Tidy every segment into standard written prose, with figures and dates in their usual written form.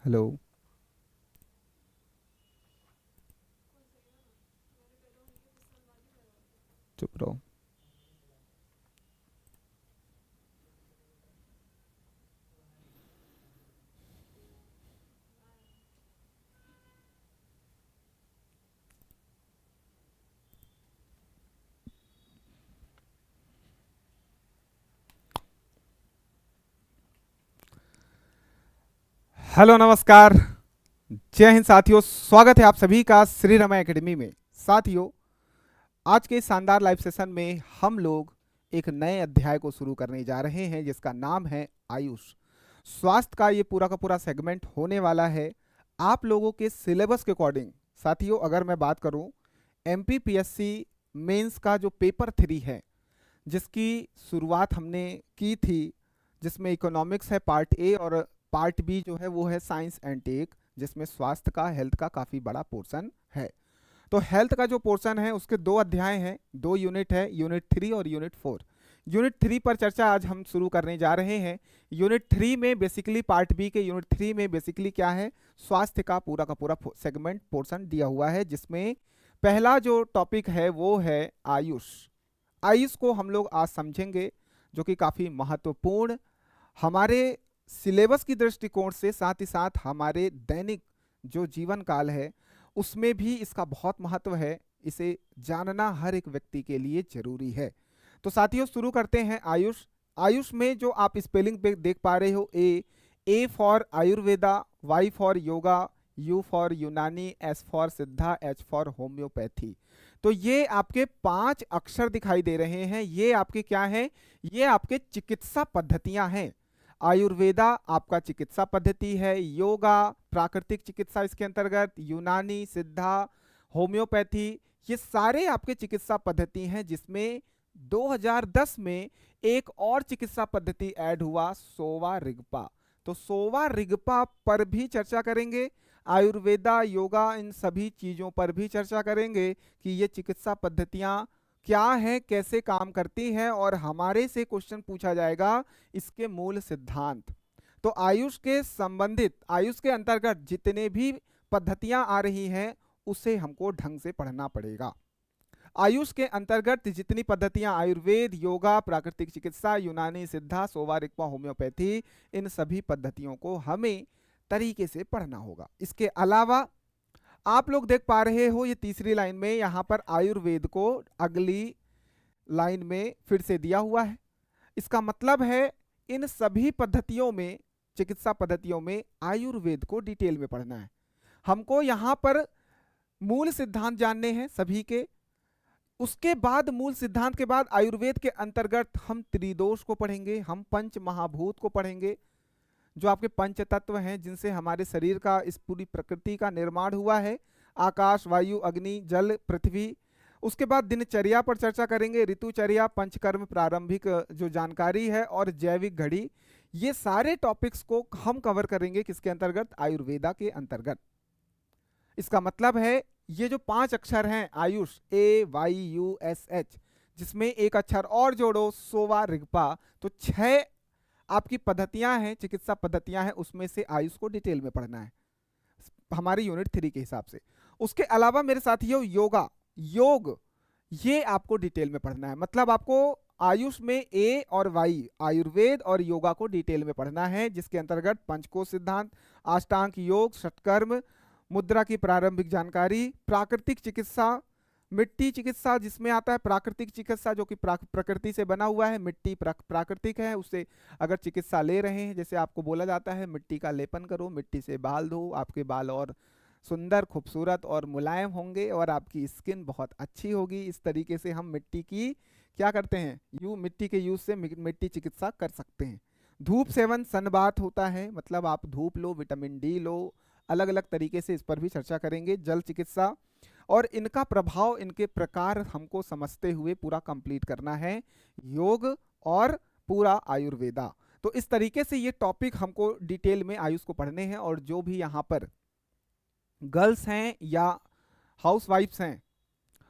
Hello. चुप रहो। Hello, नमस्कार। जय हिंद साथियों, स्वागत है आप सभी का श्री रमा एकेडमी में। साथियों, आज के इस शानदार लाइव सेशन में हम लोग एक नए अध्याय को शुरू करने जा रहे हैं जिसका नाम है आयुष। स्वास्थ्य का ये पूरा का पूरा सेगमेंट होने वाला है आप लोगों के सिलेबस के अकॉर्डिंग। साथियों, अगर मैं बात करूं एमपीपीएससी मेंस का जो पेपर 3 है जिसकी शुरुआत हमने की थी, जिसमें इकोनॉमिक्स है पार्ट ए और पार्ट बी जो है वो है साइंस एंड टेक, जिसमें स्वास्थ्य का हेल्थ का काफ़ी बड़ा पोर्शन है। तो हेल्थ का जो पोर्शन है उसके 2 अध्याय हैं, 2 यूनिट है, यूनिट 3 और यूनिट 4। यूनिट 3 पर चर्चा आज हम शुरू करने जा रहे हैं। यूनिट 3 में बेसिकली पार्ट बी के यूनिट 3 में बेसिकली क्या है, स्वास्थ्य का पूरा सेगमेंट पोर्शन दिया हुआ है, जिसमें पहला जो टॉपिक है वो है आयुष। आयुष को हम लोग आज समझेंगे, जो कि काफ़ी महत्वपूर्ण हमारे सिलेबस की दृष्टिकोण से, साथ ही साथ हमारे दैनिक जो जीवन काल है उसमें भी इसका बहुत महत्व है। इसे जानना हर एक व्यक्ति के लिए जरूरी है। तो साथियों, शुरू करते हैं आयुष। आयुष में जो आप स्पेलिंग पे देख पा रहे हो, A for Ayurveda, Y for yoga, U for Unani, S for Siddha, H for homeopathy. तो ये आपके 5 अक्षर दिखाई दे रहे हैं। ये आपके क्या हैं? ये आपके चिकित्सा पद्धतियां हैं। आयुर्वेदा आपका चिकित्सा पद्धति है, योगा प्राकृतिक चिकित्सा इसके अंतर्गत, यूनानी, सिद्धा, होम्योपैथी, ये सारे आपके चिकित्सा पद्धति हैं, जिसमें 2010 में एक और चिकित्सा पद्धति ऐड हुआ, सोवा रिगपा। तो सोवा रिगपा पर भी चर्चा करेंगे, आयुर्वेदा, योगा, इन सभी चीजों पर भी चर्चा करेंगे कि ये चिकित्सा पद्धतियां क्या है, कैसे काम करती हैं, और हमारे से क्वेश्चन पूछा जाएगा इसके मूल सिद्धांत। तो आयुष के संबंधित, आयुष के अंतर्गत जितने भी पद्धतियां आ रही हैं उसे हमको ढंग से पढ़ना पड़ेगा। आयुष के अंतर्गत जितनी पद्धतियां, आयुर्वेद, योगा, प्राकृतिक चिकित्सा, यूनानी, सिद्धा, सोवा रिगपा, होम्योपैथी, इन सभी पद्धतियों को हमें तरीके से पढ़ना होगा। इसके अलावा आप लोग देख पा रहे हो ये तीसरी लाइन में, यहां पर आयुर्वेद को अगली लाइन में फिर से दिया हुआ है। इसका मतलब है इन सभी पद्धतियों में, चिकित्सा पद्धतियों में आयुर्वेद को डिटेल में पढ़ना है। हमको यहां पर मूल सिद्धांत जानने हैं सभी के। उसके बाद, मूल सिद्धांत के बाद, आयुर्वेद के अंतर्गत हम त्रिदोष को पढ़ेंगे, हम पंच महाभूत को पढ़ेंगे, जो आपके पंच तत्व हैं जिनसे हमारे शरीर का, इस पूरी प्रकृति का निर्माण हुआ है, आकाश, वायु, अग्नि, जल, पृथ्वी। उसके बाद दिनचर्या पर चर्चा करेंगे, ऋतुचर्या, पंचकर्म, प्रारंभिक जो जानकारी है, और जैविक घड़ी। ये सारे टॉपिक्स को हम कवर करेंगे किसके अंतर्गत? आयुर्वेदा के अंतर्गत। इसका मतलब है ये जो 5 अक्षर हैं आयुष, AYUSH, जिसमें एक अक्षर और जोड़ो, सोवा रिगपा, तो 6 आपकी पद्धतियां हैं, चिकित्सा पद्धतियां हैं, उसमें से आयुष को डिटेल में पढ़ना है हमारी यूनिट 3 के हिसाब से। उसके अलावा मेरे साथियों, योगा, योग, ये आपको डिटेल में पढ़ना है। मतलब आपको आयुष में ए और वाई, आयुर्वेद और योगा को डिटेल में पढ़ना है, जिसके अंतर्गत पंचकोश सिद्धांत, अष्टांग योग, षटकर्म, मुद्रा की प्रारंभिक जानकारी, प्राकृतिक चिकित्सा, मिट्टी चिकित्सा जिसमें आता है प्राकृतिक चिकित्सा, जो कि प्रकृति से बना हुआ है, मिट्टी प्राकृतिक है, उससे अगर चिकित्सा ले रहे हैं, जैसे आपको बोला जाता है मिट्टी का लेपन करो, मिट्टी से बाल धो, आपके बाल और सुंदर, खूबसूरत और मुलायम होंगे और आपकी स्किन बहुत अच्छी होगी। इस तरीके से हम मिट्टी की क्या करते हैं, मिट्टी के यूज से मिट्टी चिकित्सा कर सकते हैं। धूप सेवन, सनबाथ होता है, मतलब आप धूप लो, विटामिन डी लो, अलग अलग तरीके से इस पर भी चर्चा करेंगे। जल चिकित्सा और इनका प्रभाव, इनके प्रकार हमको समझते हुए पूरा कंप्लीट करना है योग और पूरा आयुर्वेदा। तो इस तरीके से ये टॉपिक हमको डिटेल में आयुष को पढ़ने हैं, और जो भी यहाँ पर गर्ल्स हैं या हाउसवाइफ्स हैं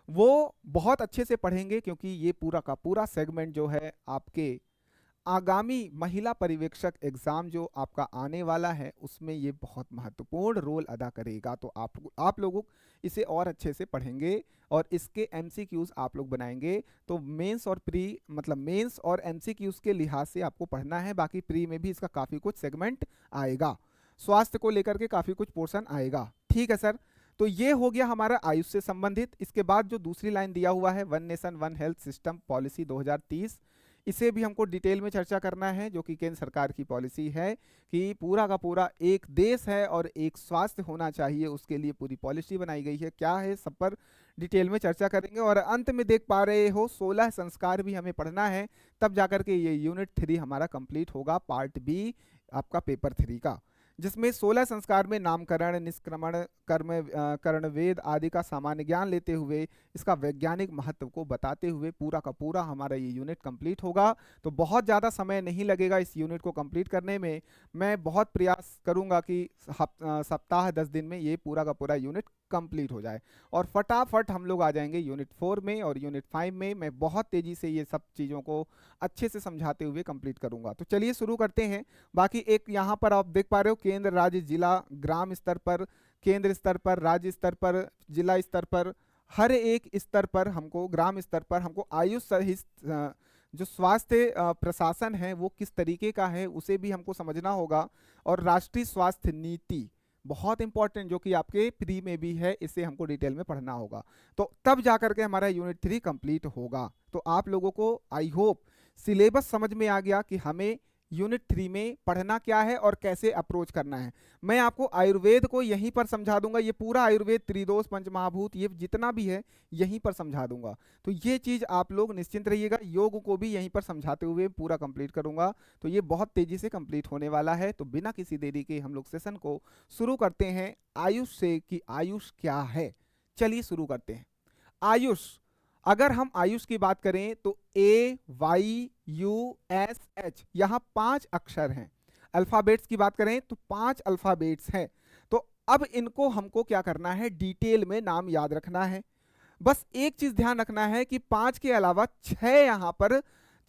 वो बहुत अच्छे से पढ़ेंगे, क्योंकि ये पूरा का पूरा सेगमेंट जो है आपके आगामी महिला पर्यवेक्षक एग्जाम जो आपका आने वाला है उसमें ये बहुत महत्वपूर्ण रोल अदा करेगा। तो आप लोग इसे और अच्छे से पढ़ेंगे और इसके एमसीक्यूज आप लोग बनाएंगे। तो मेंस और प्री, मतलब मेंस और एमसीक्यूज के लिहाज से आपको पढ़ना है। बाकी प्री में भी इसका काफ़ी कुछ सेगमेंट आएगा, स्वास्थ्य को लेकर के काफ़ी कुछ पोर्शन आएगा। ठीक है सर, तो ये हो गया हमारा आयुष से संबंधित। इसके बाद जो दूसरी लाइन दिया हुआ है one nation one health system policy 2030, इसे भी हमको डिटेल में चर्चा करना है, जो कि केंद्र सरकार की पॉलिसी है कि पूरा का पूरा एक देश है और एक स्वास्थ्य होना चाहिए, उसके लिए पूरी पॉलिसी बनाई गई है। क्या है, सब पर डिटेल में चर्चा करेंगे। और अंत में देख पा रहे हो 16 संस्कार भी हमें पढ़ना है, तब जाकर के ये यूनिट 3 हमारा कंप्लीट होगा, पार्ट बी आपका पेपर 3 का, जिसमें 16 संस्कार में नामकरण, निष्क्रमण, कर्णवेद आदि का सामान्य ज्ञान लेते हुए इसका वैज्ञानिक महत्व को बताते हुए पूरा का पूरा हमारा ये यूनिट कंप्लीट होगा। तो बहुत ज़्यादा समय नहीं लगेगा इस यूनिट को कंप्लीट करने में। मैं बहुत प्रयास करूंगा कि सप्ताह 10 दिन में ये पूरा का पूरा यूनिट कंप्लीट हो जाए और फटाफट हम लोग आ जाएंगे यूनिट 4 में और यूनिट 5 में। मैं बहुत तेज़ी से ये सब चीज़ों को अच्छे से समझाते हुए कंप्लीट करूंगा। तो चलिए शुरू करते हैं। बाकी एक यहाँ पर आप देख पा रहे हो केंद्र, राज्य, जिला, ग्राम स्तर पर, केंद्र स्तर पर, राज्य स्तर पर, जिला स्तर पर, हर एक स्तर पर हमको, ग्राम स्तर पर हमको आयुष सहित जो स्वास्थ्य प्रशासन है वो किस तरीके का है उसे भी हमको समझना होगा। और राष्ट्रीय स्वास्थ्य नीति बहुत इंपॉर्टेंट, जो कि आपके प्री में भी है, इसे हमको डिटेल में पढ़ना होगा। तो तब जाकर के हमारा यूनिट 3 कंप्लीट होगा। तो आप लोगों को आई होप सिलेबस समझ में आ गया कि हमें यूनिट 3 में पढ़ना क्या है और कैसे अप्रोच करना है। मैं आपको आयुर्वेद को यहीं पर समझा दूंगा, ये पूरा आयुर्वेद, त्रिदोष, पंचमहाभूत, ये जितना भी है यहीं पर समझा दूंगा। तो ये चीज़ आप लोग निश्चिंत रहिएगा। योग को भी यहीं पर समझाते हुए पूरा कंप्लीट करूंगा। तो ये बहुत तेजी से कंप्लीट होने वाला है। तो बिना किसी देरी के हम लोग सेशन को शुरू करते हैं आयुष से, कि आयुष क्या है। चलिए शुरू करते हैं। आयुष, अगर हम आयुष की बात करें तो AYUSH, यहाँ 5 अक्षर हैं। अल्फाबेट्स की बात करें तो 5 अल्फाबेट्स हैं। तो अब इनको हमको क्या करना है, डिटेल में नाम याद रखना है। बस एक चीज ध्यान रखना है कि 5 के अलावा 6 यहाँ पर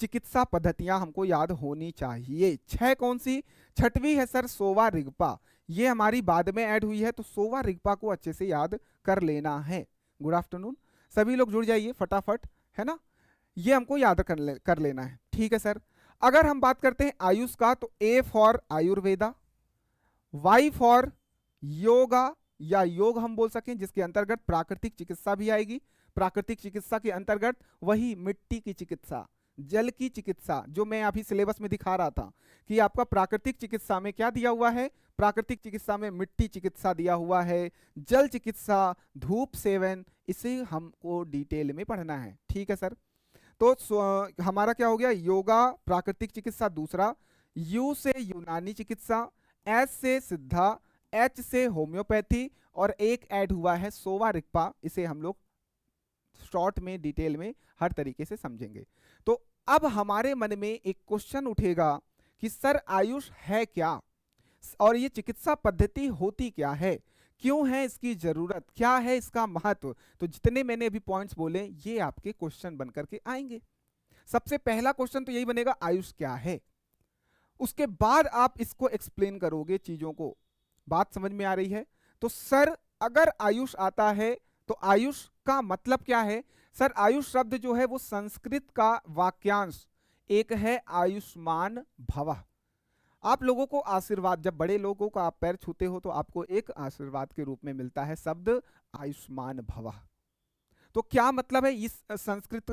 चिकित्सा पद्धतियां हमको याद होनी चाहिए। 6 कौन सी? छठवीं है सर सोवा रिगपा, ये हमारी बाद में ऐड हुई है, तो सोवा रिगपा को अच्छे से याद कर लेना है। गुड आफ्टरनून, सभी लोग जुड़ जाइए फटाफट, है ना। ये हमको याद कर लेना है। ठीक है सर। अगर हम बात करते हैं आयुष का तो A for Ayurveda, Y for yoga या योग हम बोल सकें, जिसके अंतर्गत प्राकृतिक चिकित्सा भी आएगी। प्राकृतिक चिकित्सा के अंतर्गत वही मिट्टी की चिकित्सा, जल की चिकित्सा, जो मैं अभी सिलेबस में दिखा रहा था कि आपका प्राकृतिक चिकित्सा में क्या दिया हुआ है, प्राकृतिक चिकित्सा में मिट्टी चिकित्सा दिया हुआ है, जल चिकित्सा, धूप सेवन, इसे हमको डिटेल में पढ़ना है। ठीक है सर। तो हमारा क्या हो गया, योगा, प्राकृतिक चिकित्सा दूसरा, यू से यूनानी चिकित्सा, एस से सिद्धा, एच से होम्योपैथी, और एक ऐड हुआ है सोवा रिगपा, इसे हम लोग शॉर्ट में डिटेल में हर तरीके से समझेंगे। तो अब हमारे मन में एक क्वेश्चन उठेगा कि सर आयुष है क्या, और ये चिकित्सा पद्धति होती क्या है, क्यों है इसकी जरूरत, क्या है इसका महत्व। तो जितने मैंने अभी पॉइंट्स बोले ये आपके क्वेश्चन बनकर के आएंगे। सबसे पहला क्वेश्चन तो यही बनेगा, आयुष क्या है। उसके बाद आप इसको एक्सप्लेन करोगे चीजों को। बात समझ में आ रही है? तो सर अगर आयुष आता है तो आयुष का मतलब क्या है। सर आयुष शब्द जो है वो संस्कृत का वाक्यांश एक है, आयुष्मान भवः। आप लोगों को आशीर्वाद, जब बड़े लोगों का आप पैर छूते हो तो आपको एक आशीर्वाद के रूप में मिलता है शब्द आयुष्मान भवः। तो क्या मतलब है इस संस्कृत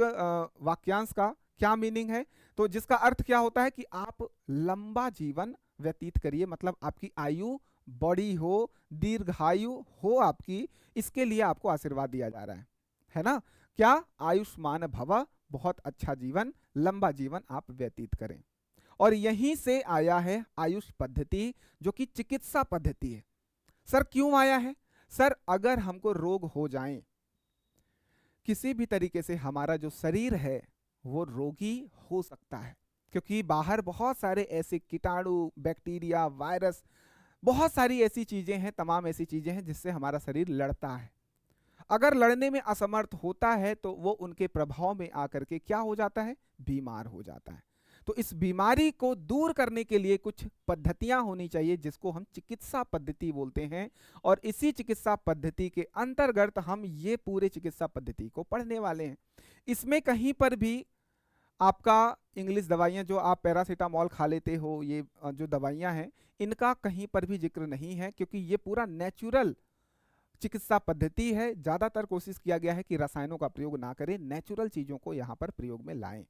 वाक्यांश का, क्या मीनिंग है? तो जिसका अर्थ क्या होता है कि आप लंबा जीवन व्यतीत करिए, मतलब आपकी आयु बड़ी हो, दीर्घायु हो आपकी, इसके लिए आपको आशीर्वाद दिया जा रहा है ना। क्या? आयुष्मान भवः, बहुत अच्छा जीवन, लंबा जीवन आप व्यतीत करें। और यहीं से आया है आयुष पद्धति, जो कि चिकित्सा पद्धति है। सर क्यों आया है? सर अगर हमको रोग हो जाए, किसी भी तरीके से हमारा जो शरीर है वो रोगी हो सकता है, क्योंकि बाहर बहुत सारे ऐसे कीटाणु, बैक्टीरिया, वायरस, बहुत सारी ऐसी चीजें हैं, तमाम ऐसी चीजें हैं जिससे हमारा शरीर लड़ता है। अगर लड़ने में असमर्थ होता है तो वो उनके प्रभाव में आकर के क्या हो जाता है, बीमार हो जाता है। तो तो इस बीमारी को दूर करने के लिए कुछ पद्धतियां होनी चाहिए जिसको हम चिकित्सा पद्धति बोलते हैं, और इसी चिकित्सा पद्धति के अंतर्गत हम ये पूरे चिकित्सा पद्धति को पढ़ने वाले हैं। इसमें कहीं पर भी आपका इंग्लिश दवाइयाँ जो आप पैरासीटामोल खा लेते हो, ये जो दवाइयाँ हैं, इनका कहीं पर भी जिक्र नहीं है, क्योंकि ये पूरा नेचुरल चिकित्सा पद्धति है। ज़्यादातर कोशिश किया गया है कि रसायनों का प्रयोग ना करें, नेचुरल चीज़ों को यहाँ पर प्रयोग में लाएं।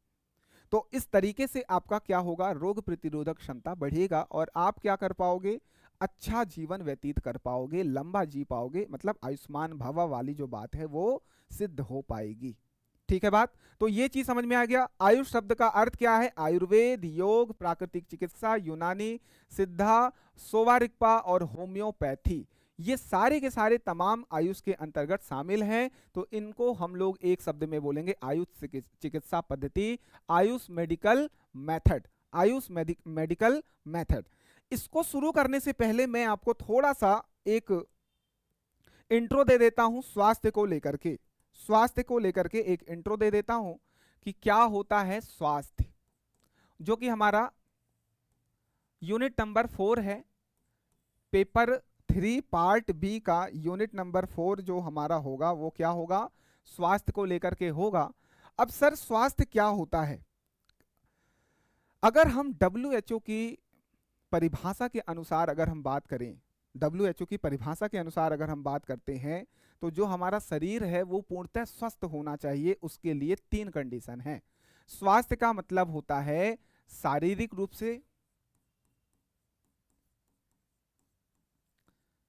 तो इस तरीके से आपका क्या होगा, रोग प्रतिरोधक क्षमता बढ़ेगा और आप क्या कर पाओगे, अच्छा जीवन व्यतीत कर पाओगे, लंबा जी पाओगे, मतलब आयुष्मान भव वाली जो बात है वो सिद्ध हो पाएगी। ठीक है बात। तो ये चीज समझ में आ गया। आयुष शब्द का अर्थ क्या है, आयुर्वेद, योग, प्राकृतिक चिकित्सा, यूनानी, सिद्धा, सोवा और होम्योपैथी, ये सारे के सारे तमाम आयुष के अंतर्गत शामिल हैं। तो इनको हम लोग एक शब्द में बोलेंगे आयुष चिकित्सा पद्धति, Ayush medical method, Ayush medical method. इसको शुरू करने से पहले मैं आपको थोड़ा सा एक इंट्रो दे देता हूं स्वास्थ्य को लेकर के। स्वास्थ्य को लेकर के एक इंट्रो दे देता हूं कि क्या होता है स्वास्थ्य, जो कि हमारा यूनिट नंबर 4 है, पेपर 3 पार्ट बी का यूनिट नंबर 4 जो हमारा होगा वो क्या होगा, स्वास्थ्य को लेकर के होगा। अब सर स्वास्थ्य क्या होता है, अगर हम WHO की परिभाषा के अनुसार अगर हम बात करें, WHO की परिभाषा के अनुसार अगर हम बात करते हैं, तो जो हमारा शरीर है वो पूर्णतः स्वस्थ होना चाहिए। उसके लिए 3 कंडीशन है। स्वास्थ्य का मतलब होता है शारीरिक रूप से,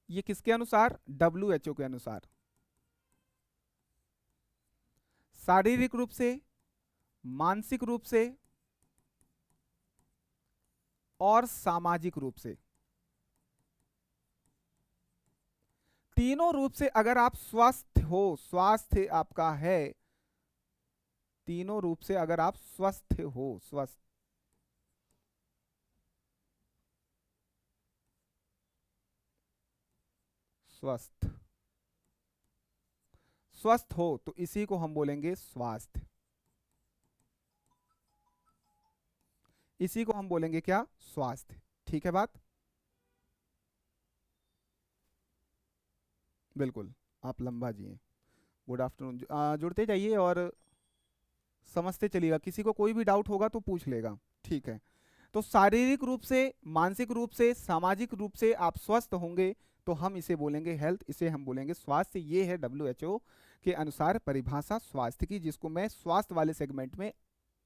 ये किसके अनुसार, WHO के अनुसार, शारीरिक रूप से, मानसिक रूप से और सामाजिक रूप से। तीनों रूप से अगर आप स्वस्थ हो, स्वास्थ्य आपका है, तीनों रूप से अगर आप स्वस्थ हो, स्वस्थ स्वस्थ स्वस्थ हो, तो इसी को हम बोलेंगे स्वास्थ्य, इसी को हम बोलेंगे क्या, स्वास्थ्य। ठीक है बात, बिल्कुल। आप लंबा जिए, गुड आफ्टरनून, जुड़ते जाइए और समझते चलिएगा। किसी को कोई भी डाउट होगा तो पूछ लेगा। ठीक है, तो शारीरिक रूप से, मानसिक रूप से, सामाजिक रूप से आप स्वस्थ होंगे तो हम इसे बोलेंगे हेल्थ, इसे हम बोलेंगे स्वास्थ्य। ये है WHO के अनुसार परिभाषा स्वास्थ्य की, जिसको मैं स्वास्थ्य वाले सेगमेंट में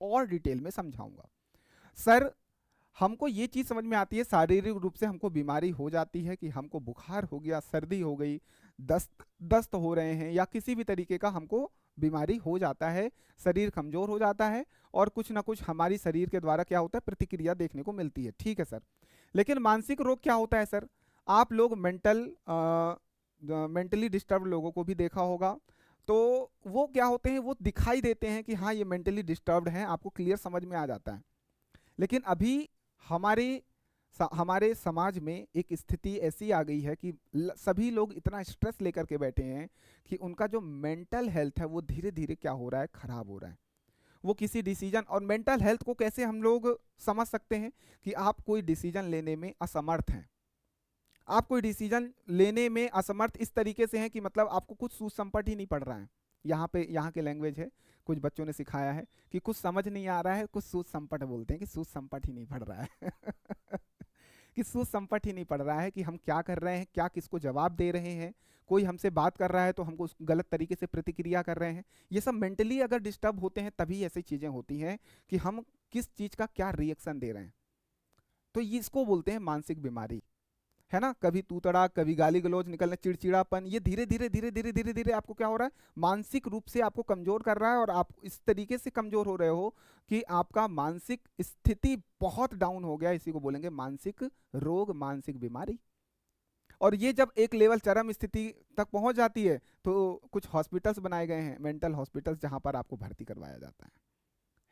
और डिटेल में समझाऊंगा। सर हमको ये चीज़ समझ में आती है, शारीरिक रूप से हमको बीमारी हो जाती है कि हमको बुखार हो गया, सर्दी हो गई, दस्त हो रहे हैं, या किसी भी तरीके का हमको बीमारी हो जाता है, शरीर कमजोर हो जाता है और कुछ ना कुछ हमारी शरीर के द्वारा क्या होता है, प्रतिक्रिया देखने को मिलती है। ठीक है सर, लेकिन मानसिक रोग क्या होता है सर, आप लोग मेंटली डिस्टर्ब लोगों को भी देखा होगा, तो वो क्या होते हैं, वो दिखाई देते हैं कि हाँ ये मेंटली डिस्टर्ब्ड हैं, आपको क्लियर समझ में आ जाता है। लेकिन अभी हमारे समाज में एक स्थिति ऐसी आ गई है कि सभी लोग इतना स्ट्रेस लेकर के बैठे हैं कि उनका जो मेंटल हेल्थ है वो धीरे धीरे क्या हो रहा है, खराब हो रहा है। वो किसी डिसीजन, और मेंटल हेल्थ को कैसे हम लोग समझ सकते हैं कि आप कोई डिसीजन लेने में असमर्थ हैं। आप कोई डिसीजन लेने में असमर्थ इस तरीके से हैं कि मतलब आपको कुछ सूझ संपट ही नहीं पड़ रहा है। यहाँ के लैंग्वेज है, कुछ बच्चों ने सिखाया है कि कुछ समझ नहीं आ रहा है, कुछ सूझ संपट बोलते हैं कि सूझ संपट ही नहीं पड़ रहा है कि सूझ संपट ही नहीं पड़ रहा है कि हम क्या कर रहे हैं, क्या किसको जवाब दे रहे हैं। कोई हमसे बात कर रहा है तो हमको गलत तरीके से प्रतिक्रिया कर रहे हैं। ये सब मेंटली अगर डिस्टर्ब होते हैं तभी ऐसी चीज़ें होती हैं कि हम किस चीज़ का क्या रिएक्शन दे रहे हैं। तो ये इसको बोलते हैं मानसिक बीमारी, है ना। कभी तूतड़ा, कभी गाली गलौज निकलना, चिड़चिड़ापन, ये धीरे धीरे धीरे धीरे धीरे धीरे आपको क्या हो रहा है, मानसिक रूप से आपको कमजोर कर रहा है, और आप इस तरीके से कमजोर हो रहे हो कि आपका मानसिक स्थिति बहुत डाउन हो गया। इसी को बोलेंगे मानसिक रोग, मानसिक बीमारी। और ये जब एक लेवल चरम स्थिति तक पहुंच जाती है तो कुछ हॉस्पिटल्स बनाए गए हैं, मेंटल हॉस्पिटल्स, जहां पर आपको भर्ती करवाया जाता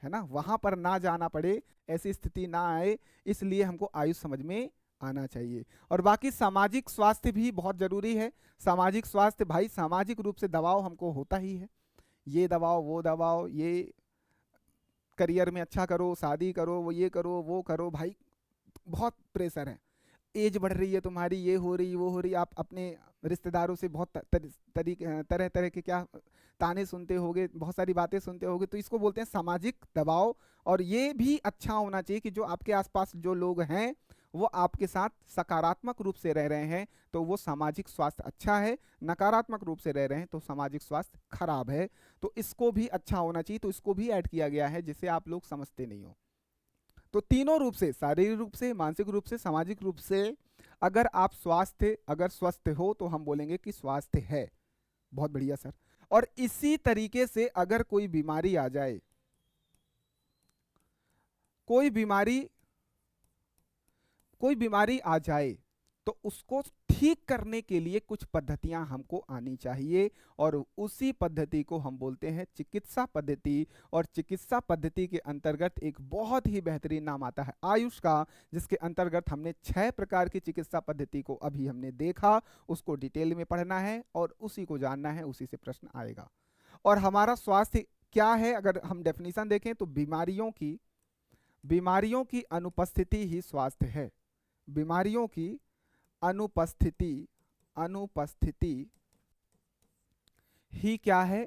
है ना। वहां पर ना जाना पड़े, ऐसी स्थिति ना आए, इसलिए हमको आयुष समझ में आना चाहिए। और बाकी सामाजिक स्वास्थ्य भी बहुत जरूरी है। सामाजिक स्वास्थ्य भाई, सामाजिक रूप से दबाव हमको होता ही है, ये दबाव वो दबाव, ये करियर में अच्छा करो, शादी करो, वो ये करो, वो करो, भाई बहुत प्रेशर है। एज बढ़ रही है तुम्हारी, ये हो रही, वो हो रही, आप अपने रिश्तेदारों से बहुत तरह तरह के क्या ताने सुनते होगे, बहुत सारी बातें सुनते होगे, तो इसको बोलते हैं सामाजिक दबाव। और ये भी अच्छा होना चाहिए कि जो आपके आसपास जो लोग हैं वो आपके साथ सकारात्मक रूप से रह रहे हैं, तो वो सामाजिक स्वास्थ्य अच्छा है। नकारात्मक रूप से रह रहे हैं तो सामाजिक स्वास्थ्य खराब है। तो इसको भी अच्छा होना चाहिए, तो इसको भी ऐड किया गया है, जिसे आप लोग समझते नहीं हो। तो तीनों रूप से, शारीरिक रूप से, मानसिक रूप से, सामाजिक रूप से, अगर स्वस्थ हो तो हम बोलेंगे कि स्वास्थ्य है। बहुत बढ़िया सर। और इसी तरीके से अगर कोई बीमारी आ जाए, कोई बीमारी कोई बीमारी आ जाए, तो उसको ठीक करने के लिए कुछ पद्धतियां हमको आनी चाहिए, और उसी पद्धति को हम बोलते हैं चिकित्सा पद्धति। और चिकित्सा पद्धति के अंतर्गत एक बहुत ही बेहतरीन नाम आता है आयुष का, जिसके अंतर्गत हमने 6 प्रकार की चिकित्सा पद्धति को अभी हमने देखा। उसको डिटेल में पढ़ना है और उसी को जानना है, उसी से प्रश्न आएगा। और हमारा स्वास्थ्य क्या है, अगर हम डेफिनेशन देखें तो बीमारियों की अनुपस्थिति ही स्वास्थ्य है। बीमारियों की अनुपस्थिति अनुपस्थिति ही क्या है,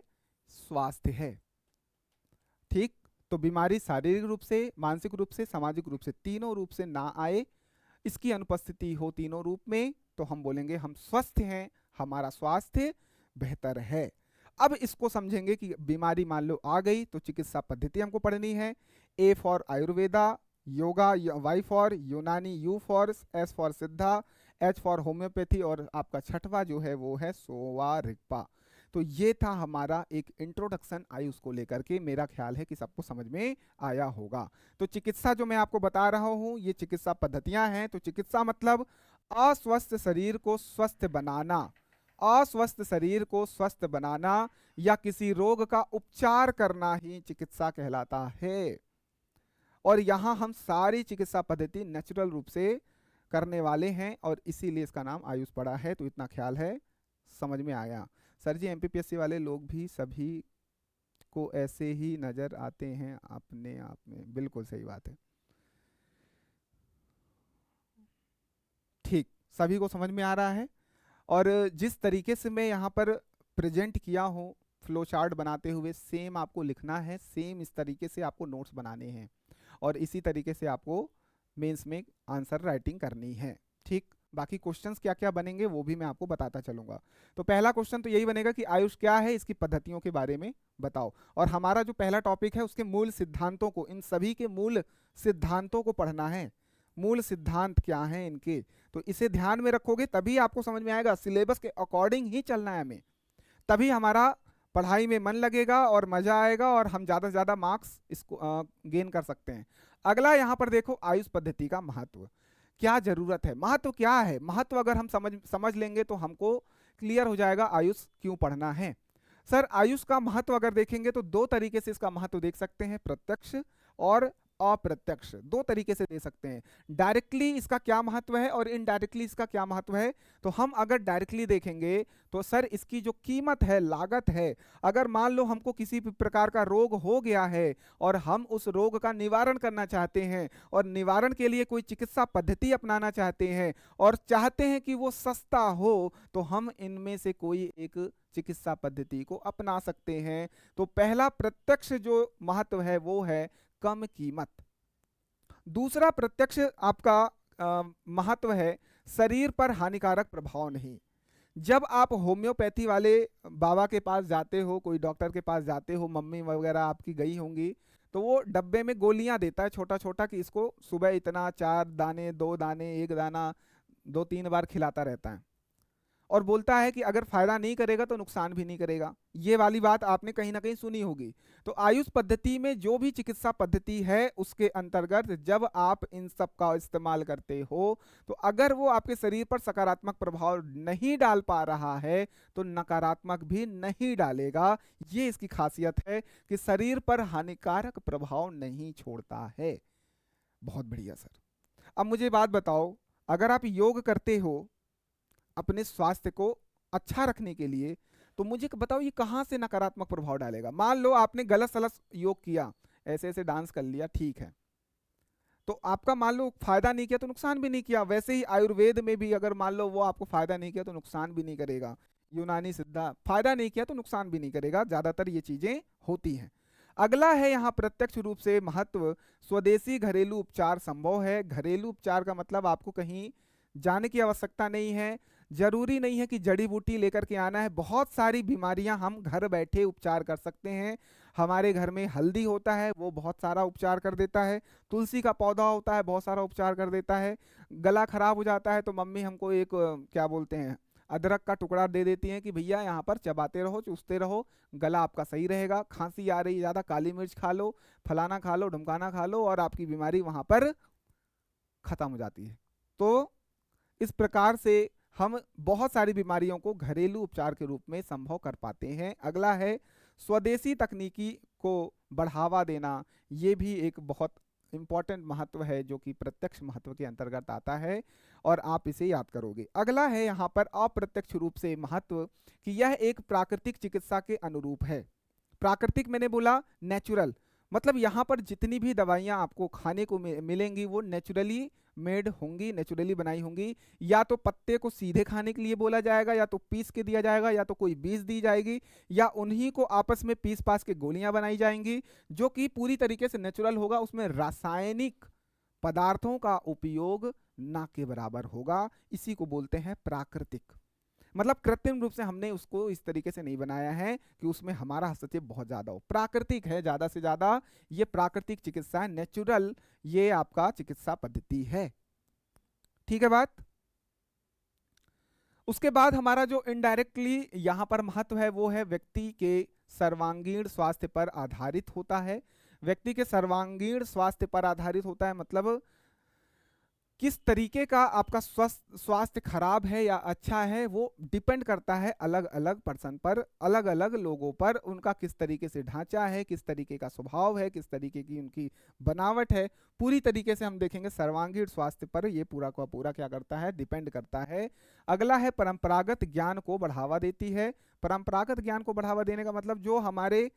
स्वास्थ्य है। ठीक। तो बीमारी शारीरिक रूप से, मानसिक रूप से, सामाजिक रूप से, तीनों रूप से ना आए, इसकी अनुपस्थिति हो तीनों रूप में, तो हम बोलेंगे हम स्वस्थ हैं, हमारा स्वास्थ्य बेहतर है। अब इसको समझेंगे कि बीमारी मान लो आ गई, तो चिकित्सा पद्धति हमको पढ़नी है। A for Ayurveda, yoga, Y for Unani, U for, S for Siddha, H for homeopathy, और आपका छठवा जो है वो है सोवा रिग्पा। तो ये था हमारा एक इंट्रोडक्शन आयुष को लेकर के। मेरा ख्याल है कि सबको समझ में आया होगा। तो चिकित्सा जो मैं आपको बता रहा हूँ, ये चिकित्सा पद्धतियां हैं। तो चिकित्सा मतलब अस्वस्थ शरीर को स्वस्थ बनाना, अस्वस्थ शरीर को स्वस्थ बनाना या किसी रोग का उपचार करना ही चिकित्सा कहलाता है। और यहाँ हम सारी चिकित्सा पद्धति नेचुरल रूप से करने वाले हैं, और इसीलिए इसका नाम आयुष पड़ा है। तो इतना ख्याल है, समझ में आया। सर जी एमपीपीएससी वाले लोग भी सभी को ऐसे ही नजर आते हैं अपने आप में, बिल्कुल सही बात है। ठीक, सभी को समझ में आ रहा है। और जिस तरीके से मैं यहाँ पर प्रेजेंट किया हूँ फ्लो चार्ट बनाते हुए, सेम आपको लिखना है, सेम इस तरीके से आपको नोट्स बनाने हैं, और इसी तरीके से आपको मेंस में आंसर राइटिंग करनी है। ठीक। बाकी क्वेश्चंस क्या क्या बनेंगे वो भी मैं आपको बताता चलूंगा। तो पहला क्वेश्चन तो यही बनेगा कि आयुष क्या है, इसकी पद्धतियों के बारे में बताओ। और हमारा जो पहला टॉपिक है उसके मूल सिद्धांतों को, इन सभी के मूल सिद्धांतों को पढ़ना है। मूल सिद्धांत क्या हैं इनके, तो इसे ध्यान में रखोगे तभी आपको समझ में आएगा। सिलेबस के अकॉर्डिंग ही चलना है हमें, तभी हमारा पढ़ाई में मन लगेगा और मजा आएगा, और हम ज़्यादा से ज़्यादा मार्क्स इसको गेन कर सकते हैं। अगला यहाँ पर देखो, आयुष पद्धति का महत्व, क्या जरूरत है, महत्व क्या है। महत्व अगर हम समझ लेंगे तो हमको क्लियर हो जाएगा आयुष क्यों पढ़ना है। सर आयुष का महत्व अगर देखेंगे तो दो तरीके से इसका महत्व देख सकते हैं, प्रत्यक्ष और अप्रत्यक्ष, दो तरीके से दे सकते हैं। डायरेक्टली इसका क्या महत्व है और इनडायरेक्टली इसका क्या महत्व है। तो हम अगर डायरेक्टली देखेंगे तो सर इसकी जो कीमत है, लागत है, अगर मान लो हमको किसी भी प्रकार का रोग हो गया है और हम उस रोग का निवारण करना चाहते हैं, और निवारण के लिए कोई चिकित्सा पद्धति अपनाना चाहते हैं, और चाहते हैं कि वो सस्ता हो, तो हम इनमें से कोई एक चिकित्सा पद्धति को अपना सकते हैं। तो पहला प्रत्यक्ष जो महत्व है वो है कम कीमत। दूसरा प्रत्यक्ष आपका महत्व है शरीर पर हानिकारक प्रभाव नहीं। जब आप होम्योपैथी वाले बाबा के पास जाते हो, कोई डॉक्टर के पास जाते हो, मम्मी वगैरह आपकी गई होंगी, तो वो डब्बे में गोलियां देता है छोटा छोटा, कि इसको सुबह इतना 4 दाने, 2 दाने, 1 दाना 2-3 बार खिलाता रहता है, और बोलता है कि अगर फायदा नहीं करेगा तो नुकसान भी नहीं करेगा। ये वाली बात आपने कहीं ना कहीं सुनी होगी। तो आयुष पद्धति में जो भी चिकित्सा पद्धति है उसके अंतर्गत जब आप इन सब का इस्तेमाल करते हो, तो अगर वो आपके शरीर पर सकारात्मक प्रभाव नहीं डाल पा रहा है तो नकारात्मक भी नहीं डालेगा। ये इसकी खासियत है कि शरीर पर हानिकारक प्रभाव नहीं छोड़ता है। बहुत बढ़िया सर। अब मुझे बात बताओ, अगर आप योग करते हो अपने स्वास्थ्य को अच्छा रखने के लिए, तो मुझे बताओ ये कहाँ से नकारात्मक प्रभाव डालेगा। मान लो आपने गलत सलत योग किया, ऐसे ऐसे डांस कर लिया, ठीक है, तो आपका मान लो फायदा नहीं किया तो नुकसान भी नहीं किया। वैसे ही आयुर्वेद में भी अगर मान लो वो आपको फायदा नहीं किया तो नुकसान भी नहीं करेगा। यूनानी सिद्धा फायदा नहीं किया तो नुकसान भी नहीं करेगा, ज्यादातर ये चीजें होती हैं। अगला है यहाँ प्रत्यक्ष रूप से महत्व, स्वदेशी घरेलू उपचार संभव है। घरेलू उपचार का मतलब आपको कहीं जाने की आवश्यकता नहीं है, जरूरी नहीं है कि जड़ी बूटी लेकर के आना है। बहुत सारी बीमारियां हम घर बैठे उपचार कर सकते हैं। हमारे घर में हल्दी होता है, वो बहुत सारा उपचार कर देता है। तुलसी का पौधा होता है, बहुत सारा उपचार कर देता है। गला खराब हो जाता है तो मम्मी हमको एक क्या बोलते हैं, अदरक का टुकड़ा दे देती हैं कि भैया यहाँ पर चबाते रहो, चूसते रहो, गला आपका सही रहेगा। खांसी आ रही है ज़्यादा, काली मिर्च खा लो, फलाना खा लो, ढुमकाना खा लो, और आपकी बीमारी वहाँ पर खत्म हो जाती है। तो इस प्रकार से हम बहुत सारी बीमारियों को घरेलू उपचार के रूप में संभव कर पाते हैं। अगला है स्वदेशी तकनीकी को बढ़ावा देना। ये भी एक बहुत इंपॉर्टेंट महत्व है जो कि प्रत्यक्ष महत्व के अंतर्गत आता है, और आप इसे याद करोगे। अगला है यहाँ पर अप्रत्यक्ष रूप से महत्व, कि यह एक प्राकृतिक चिकित्सा के अनुरूप है। प्राकृतिक मैंने बोला नेचुरल, मतलब यहाँ पर जितनी भी दवाइयाँ आपको खाने को मिलेंगी वो नेचुरली मेड होंगी, नेचुरली बनाई होंगी। या तो पत्ते को सीधे खाने के लिए बोला जाएगा, या तो पीस के दिया जाएगा, या तो कोई बीज दी जाएगी, या उन्हीं को आपस में पीस पास के गोलियां बनाई जाएंगी, जो कि पूरी तरीके से नेचुरल होगा। उसमें रासायनिक पदार्थों का उपयोग ना के बराबर होगा। इसी को बोलते हैं प्राकृतिक। मतलब कृत्रिम रूप से हमने उसको इस तरीके से नहीं बनाया है कि उसमें हमारा हस्तक्षेप बहुत ज्यादा हो। प्राकृतिक है ज्यादा से ज्यादा, ये प्राकृतिक चिकित्सा है, नेचुरल ये आपका चिकित्सा पद्धति है। ठीक है बात। उसके बाद हमारा जो इनडायरेक्टली यहां पर महत्व है वो है व्यक्ति के सर्वांगीण स्वास्थ्य पर आधारित होता है। व्यक्ति के सर्वांगीण स्वास्थ्य पर आधारित होता है, मतलब किस तरीके का आपका स्वास्थ्य खराब है या अच्छा है वो डिपेंड करता है अलग अलग पर्सन पर, अलग अलग लोगों पर। उनका किस तरीके से ढांचा है, किस तरीके का स्वभाव है, किस तरीके की उनकी बनावट है, पूरी तरीके से हम देखेंगे सर्वांगीण स्वास्थ्य पर ये पूरा का पूरा क्या करता है, डिपेंड करता है। अगला है परंपरागत ज्ञान को बढ़ावा देती है। परंपरागत ज्ञान को बढ़ावा देने का मतलब जो हमारे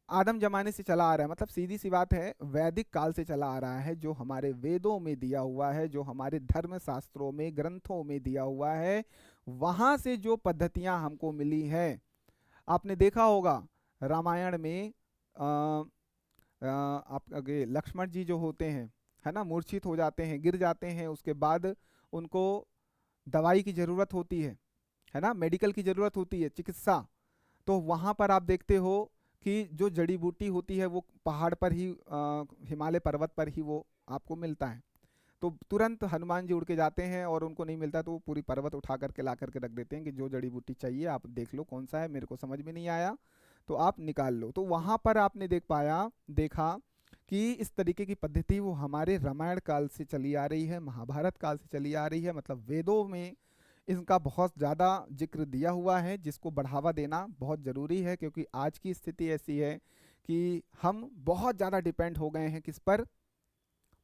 आदम जमाने से चला आ रहा है, मतलब सीधी सी बात है वैदिक काल से चला आ रहा है, जो हमारे वेदों में दिया हुआ है, जो हमारे धर्म शास्त्रों में ग्रंथों में दिया हुआ है, वहां से जो पद्धतियां हमको मिली है। आपने देखा होगा रामायण में आपके लक्ष्मण जी जो होते हैं, है ना, मूर्छित हो जाते हैं, गिर जाते हैं, उसके बाद उनको दवाई की जरूरत होती है ना, मेडिकल की जरूरत होती है, चिकित्सा। तो वहां पर आप देखते हो कि जो जड़ी बूटी होती है वो पहाड़ पर ही, हिमालय पर्वत पर ही वो आपको मिलता है। तो तुरंत हनुमान जी उड़ के जाते हैं, और उनको नहीं मिलता तो वो पूरी पर्वत उठा करके ला करके रख देते हैं कि जो जड़ी बूटी चाहिए आप देख लो कौन सा है, मेरे को समझ में नहीं आया तो आप निकाल लो। तो वहां पर आपने देखा कि इस तरीके की पद्धति वो हमारे रामायण काल से चली आ रही है, महाभारत काल से चली आ रही है, मतलब वेदों में इनका बहुत ज़्यादा जिक्र दिया हुआ है, जिसको बढ़ावा देना बहुत ज़रूरी है। क्योंकि आज की स्थिति ऐसी है कि हम बहुत ज़्यादा डिपेंड हो गए हैं किस पर,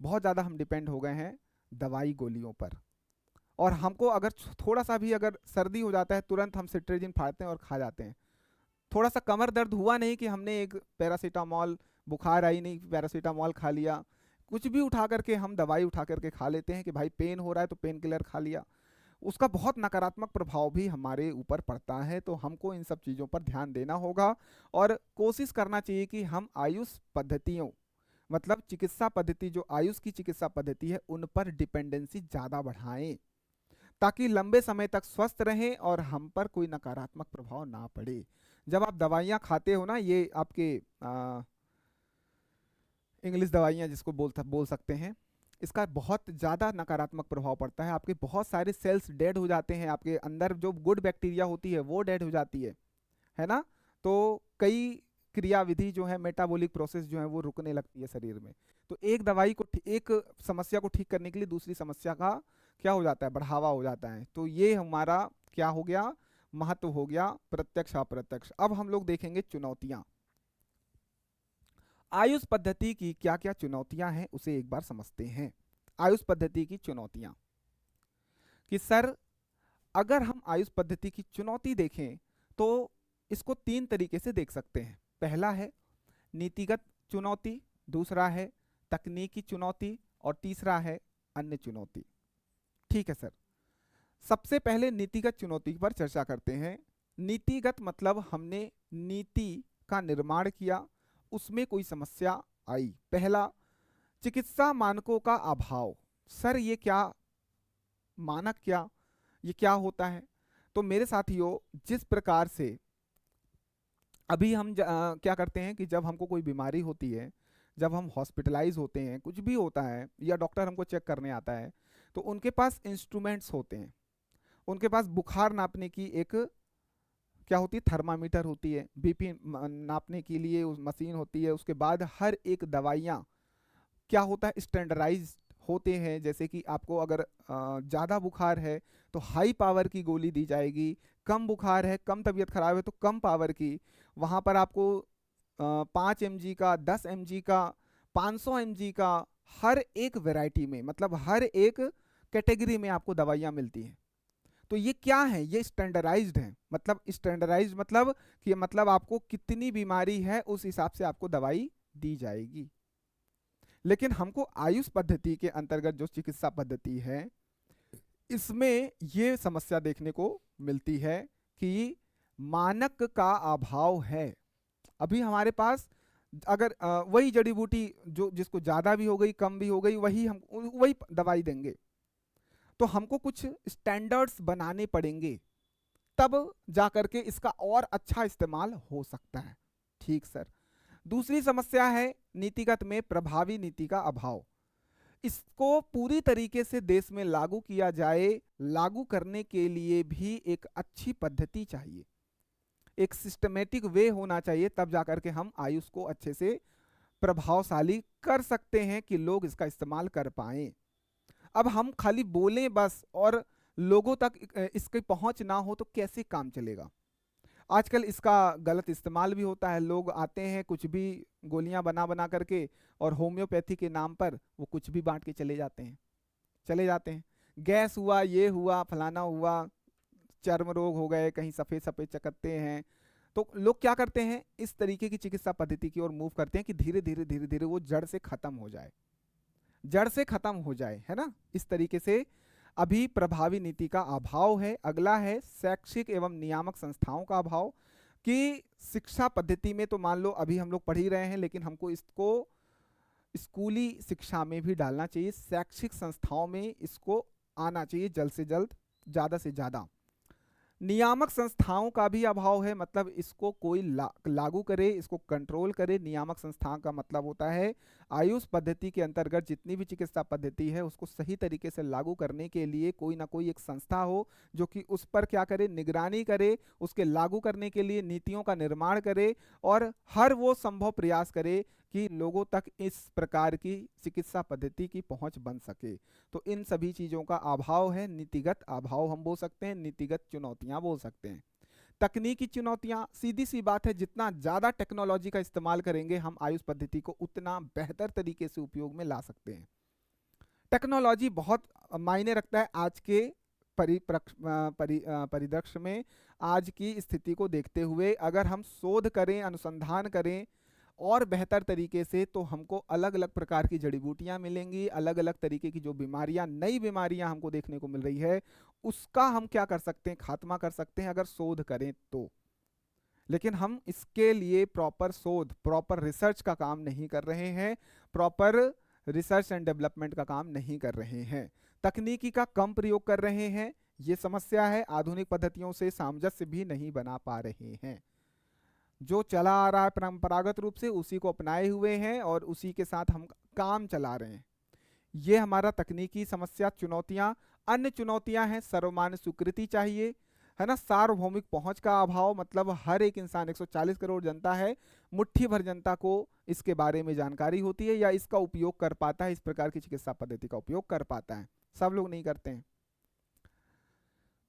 बहुत ज़्यादा हम डिपेंड हो गए हैं दवाई गोलियों पर। और हमको अगर थोड़ा सा भी अगर सर्दी हो जाता है तुरंत हम सिट्रेजिन फाड़ते हैं और खा जाते हैं। थोड़ा सा कमर दर्द हुआ नहीं कि हमने एक पैरासीटामॉल, बुखार आई नहीं पैरासीटामॉल खा लिया, कुछ भी उठा करके हम दवाई उठा करके खा लेते हैं कि भाई पेन हो रहा है तो पेन किलर खा लिया। उसका बहुत नकारात्मक प्रभाव भी हमारे ऊपर पड़ता है। तो हमको इन सब चीज़ों पर ध्यान देना होगा, और कोशिश करना चाहिए कि हम आयुष पद्धतियों, मतलब चिकित्सा पद्धति जो आयुष की चिकित्सा पद्धति है उन पर डिपेंडेंसी ज़्यादा बढ़ाएं, ताकि लंबे समय तक स्वस्थ रहें और हम पर कोई नकारात्मक प्रभाव ना पड़े। जब आप दवाइयाँ खाते हो ना, ये आपके इंग्लिश दवाइयाँ जिसको बोल सकते हैं, इसका बहुत ज़्यादा नकारात्मक प्रभाव पड़ता है। आपके बहुत सारे सेल्स डेड हो जाते हैं, आपके अंदर जो गुड बैक्टीरिया होती है वो डेड हो जाती है ना। तो कई क्रियाविधि जो है, मेटाबॉलिक प्रोसेस जो है वो रुकने लगती है शरीर में। तो एक दवाई को, एक समस्या को ठीक करने के लिए दूसरी समस्या का क्या हो जाता है, बढ़ावा हो जाता है। तो ये हमारा क्या हो गया, महत्व हो गया प्रत्यक्ष अप्रत्यक्ष। अब हम लोग देखेंगे चुनौतियां। आयुष पद्धति की क्या क्या चुनौतियां हैं उसे एक बार समझते हैं। आयुष पद्धति की चुनौतियां, कि सर अगर हम आयुष पद्धति की चुनौती देखें तो इसको तीन तरीके से देख सकते हैं। पहला है नीतिगत चुनौती, दूसरा है तकनीकी चुनौती और तीसरा है अन्य चुनौती। ठीक है सर, सबसे पहले नीतिगत चुनौती पर चर्चा करते हैं। नीतिगत मतलब हमने नीति का निर्माण किया, उसमें कोई समस्या आई। पहला, चिकित्सा मानकों का अभाव। सर ये क्या मानक, क्या ये क्या होता है? तो मेरे साथियों, जिस प्रकार से अभी हम क्या करते हैं कि जब हमको कोई बीमारी होती है, जब हम हॉस्पिटलाइज होते हैं, कुछ भी होता है या डॉक्टर हमको चेक करने आता है, तो उनके पास इंस्ट्रूमेंट्स होते हैं। उनके पास बुखार नापने की एक क्या होती है, थर्मामीटर होती है, बीपी नापने के लिए उस मशीन होती है। उसके बाद हर एक दवाइयाँ क्या होता है, स्टैंडर्डाइज होते हैं। जैसे कि आपको अगर ज़्यादा बुखार है तो हाई पावर की गोली दी जाएगी, कम बुखार है, कम तबीयत खराब है तो कम पावर की। वहाँ पर आपको 5 mg का, 10 mg का, 500 mg का, हर एक वैरायटी में, मतलब हर एक कैटेगरी में आपको दवाइयाँ मिलती हैं। तो ये क्या है, ये स्टैंडर्डाइज्ड है। मतलब स्टैंडर्डाइज्ड मतलब कि मतलब आपको कितनी बीमारी है उस हिसाब से आपको दवाई दी जाएगी। लेकिन हमको आयुष पद्धति के अंतर्गत जो चिकित्सा पद्धति है, इसमें ये समस्या देखने को मिलती है कि मानक का अभाव है। अभी हमारे पास अगर वही जड़ी बूटी जो जिसको ज़्यादा भी हो गई, कम भी हो गई, वही हम वही दवाई देंगे, तो हमको कुछ स्टैंडर्ड्स बनाने पड़ेंगे, तब जा करके इसका और अच्छा इस्तेमाल हो सकता है। ठीक सर। दूसरी समस्या है नीतिगत में प्रभावी नीति का अभाव। इसको पूरी तरीके से देश में लागू किया जाए, लागू करने के लिए भी एक अच्छी पद्धति चाहिए, एक सिस्टमेटिक वे होना चाहिए, तब जाकर के हम आयुष को अच्छे से प्रभावशाली कर सकते हैं कि लोग इसका इस्तेमाल कर पाएं। अब हम खाली बोलें बस और लोगों तक इसकी पहुंच ना हो तो कैसे काम चलेगा? आजकल इसका गलत इस्तेमाल भी होता है। लोग आते हैं कुछ भी गोलियां बना बना करके और होम्योपैथी के नाम पर वो कुछ भी बांट के चले जाते हैं। गैस हुआ, ये हुआ, फलाना हुआ, चर्म रोग हो गए, कहीं सफ़ेद सफ़ेद चकत्ते हैं। तो लोग क्या करते हैं, इस तरीके की चिकित्सा पद्धति की ओर मूव करते हैं कि धीरे धीरे धीरे धीरे वो जड़ से खत्म हो जाए, जड़ से खत्म हो जाए, है ना। इस तरीके से अभी प्रभावी नीति का अभाव है। अगला है शैक्षिक एवं नियामक संस्थाओं का अभाव, कि शिक्षा पद्धति में तो मान लो अभी हम लोग पढ़ ही रहे हैं, लेकिन हमको इसको स्कूली शिक्षा में भी डालना चाहिए, शैक्षिक संस्थाओं में इसको आना चाहिए जल्द से जल्द, ज़्यादा से ज़्यादा। नियामक संस्थाओं का भी अभाव है, मतलब इसको कोई लागू करे, इसको कंट्रोल करे। नियामक संस्थाओं का मतलब होता है आयुष पद्धति के अंतर्गत जितनी भी चिकित्सा पद्धति है उसको सही तरीके से लागू करने के लिए कोई ना कोई एक संस्था हो जो कि उस पर क्या करे, निगरानी करे, उसके लागू करने के लिए नीतियों का निर्माण करे और हर वो संभव प्रयास करे कि लोगों तक इस प्रकार की चिकित्सा पद्धति की पहुंच बन सके। तो इन सभी चीज़ों का अभाव है, नीतिगत अभाव हम बोल सकते हैं, नीतिगत चुनौतियां बोल सकते हैं। तकनीकी चुनौतियां, सीधी सी बात है, जितना ज़्यादा टेक्नोलॉजी का इस्तेमाल करेंगे हम आयुष पद्धति को उतना बेहतर तरीके से उपयोग में ला सकते हैं। टेक्नोलॉजी बहुत मायने रखता है आज के परिदृश्य में। आज की स्थिति को देखते हुए अगर हम शोध करें, अनुसंधान करें और बेहतर तरीके से, तो हमको अलग अलग प्रकार की जड़ी बूटियां मिलेंगी, अलग अलग तरीके की जो बीमारियां, नई बीमारियां हमको देखने को मिल रही है, उसका हम क्या कर सकते हैं, खात्मा कर सकते हैं अगर शोध करें तो। लेकिन हम इसके लिए प्रॉपर शोध, प्रॉपर रिसर्च का काम नहीं कर रहे हैं, प्रॉपर रिसर्च एंड डेवलपमेंट का काम नहीं कर रहे हैं, तकनीकी का कम प्रयोग कर रहे हैं, ये समस्या है। आधुनिक पद्धतियों से सामंजस्य भी नहीं बना पा रहे हैं। जो चला आ रहा है परंपरागत रूप से उसी को अपनाए हुए हैं और उसी के साथ हम काम चला रहे हैं। ये हमारा तकनीकी समस्या, चुनौतियां। अन्य चुनौतियां हैं सर्वमान्य स्वीकृति चाहिए, है ना, सार्वभौमिक पहुंच का अभाव, मतलब हर एक इंसान, 140 करोड़ जनता है, मुट्ठी भर जनता को इसके बारे में जानकारी होती है या इसका उपयोग कर पाता है, इस प्रकार की चिकित्सा पद्धति का उपयोग कर पाता है, सब लोग नहीं करते हैं।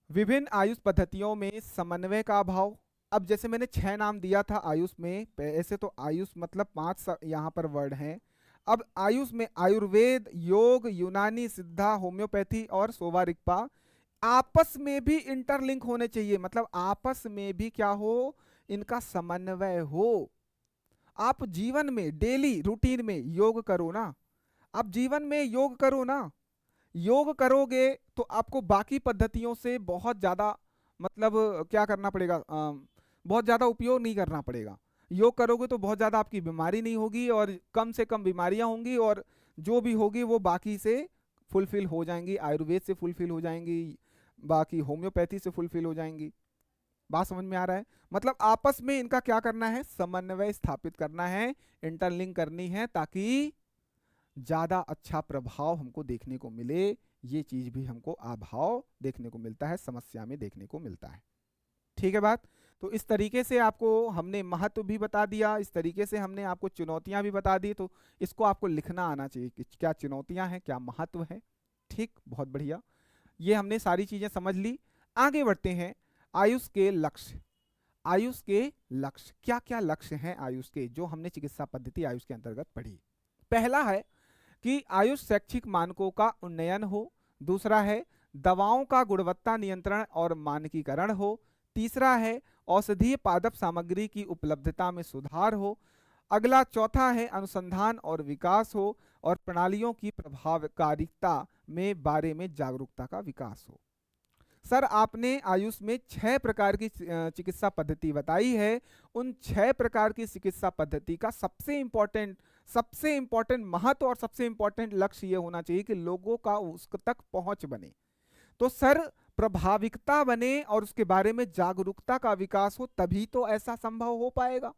विभिन्न आयुष पद्धतियों में समन्वय का अभाव। अब जैसे मैंने 6 नाम दिया था आयुष में, ऐसे तो आयुष मतलब 5 यहाँ पर वर्ड हैं। अब आयुष में आयुर्वेद, योग, यूनानी, सिद्धा, होम्योपैथी और सोवा रिगपा आपस में भी इंटरलिंक होने चाहिए, मतलब आपस में भी क्या हो, इनका समन्वय हो। आप जीवन में डेली रूटीन में योग करो ना, आप जीवन में योग करो ना। योग करोगे तो आपको बाकी पद्धतियों से बहुत ज़्यादा मतलब क्या करना पड़ेगा, बहुत ज़्यादा उपयोग नहीं करना पड़ेगा। योग करोगे तो बहुत ज़्यादा आपकी बीमारी नहीं होगी और कम से कम बीमारियां होंगी, और जो भी होगी वो बाकी से फुलफिल हो जाएंगी, आयुर्वेद से फुलफिल हो जाएंगी, बाकी होम्योपैथी से फुलफिल हो जाएंगी। बात समझ में आ रहा है? मतलब आपस में इनका क्या करना है, समन्वय स्थापित करना है, इंटरलिंक करनी है, ताकि ज़्यादा अच्छा प्रभाव हमको देखने को मिले। ये चीज़ भी हमको अभाव देखने को मिलता है, समस्या में देखने को मिलता है। ठीक है बात? तो इस तरीके से आपको हमने महत्व भी बता दिया, इस तरीके से हमने आपको चुनौतियां भी बता दी। तो इसको आपको लिखना आना चाहिए कि क्या चुनौतियां हैं, क्या महत्व है। ठीक, बहुत बढ़िया। ये हमने सारी चीज़ें समझ ली। आगे बढ़ते हैं। आयुष के लक्ष्य। आयुष के लक्ष्य, क्या क्या लक्ष्य हैं आयुष के, जो हमने चिकित्सा पद्धति आयुष के अंतर्गत पढ़ी। पहला है कि आयुष शैक्षिक मानकों का उन्नयन हो। दूसरा है दवाओं का गुणवत्ता नियंत्रण और मानकीकरण हो। तीसरा है औषधीय पादप सामग्री की उपलब्धता में सुधार हो। अगला चौथा है अनुसंधान और विकास हो, और प्रणालियों की प्रभावकारिता में बारे में जागरूकता का विकास हो। सर आपने आयुष में 6 प्रकार की चिकित्सा पद्धति बताई है। उन 6 प्रकार की चिकित्सा पद्धति का सबसे इंपॉर्टेंट महत्व और सबसे इंपॉर्टेंट लक्ष्य ये होना चाहिए कि लोगों का उस तक पहुंच बने। तो सर प्रभाविकता बने और उसके बारे में जागरूकता का विकास हो, तभी तो ऐसा संभव हो पाएगा।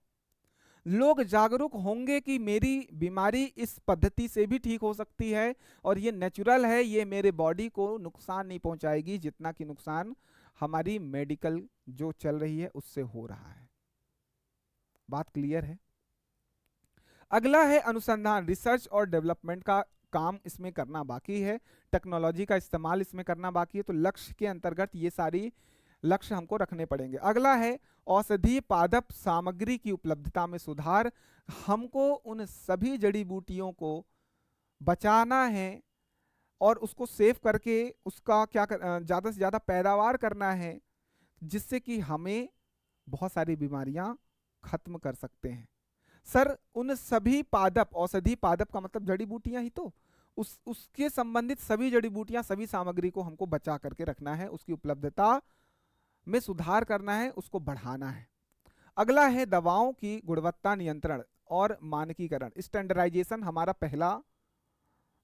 लोग जागरूक होंगे कि मेरी बीमारी इस पद्धति से भी ठीक हो सकती है और ये नेचुरल है, ये मेरे बॉडी को नुकसान नहीं पहुंचाएगी जितना कि नुकसान हमारी मेडिकल जो चल रही है उससे हो रहा है। बात क्लियर है? अगला है अनुसंधान, रिसर्च और डेवलपमेंट का काम इसमें करना बाकी है, टेक्नोलॉजी का इस्तेमाल इसमें करना बाकी है। तो लक्ष्य के अंतर्गत ये सारी लक्ष्य हमको रखने पड़ेंगे। अगला है औषधीय पादप सामग्री की उपलब्धता में सुधार। हमको उन सभी जड़ी बूटियों को बचाना है और उसको सेव करके उसका क्या ज़्यादा से ज़्यादा पैदावार करना है, जिससे कि हमें बहुत सारी बीमारियां खत्म कर सकते हैं। सर उन सभी पादप, औषधि पादप का मतलब जड़ी बूटियां ही तो, उसके संबंधित सभी जड़ी बूटियां, सभी सामग्री को हमको बचा करके रखना है, उसकी उपलब्धता में सुधार करना है, उसको बढ़ाना है। अगला है दवाओं की गुणवत्ता नियंत्रण और मानकीकरण, स्टैंडर्डाइजेशन हमारा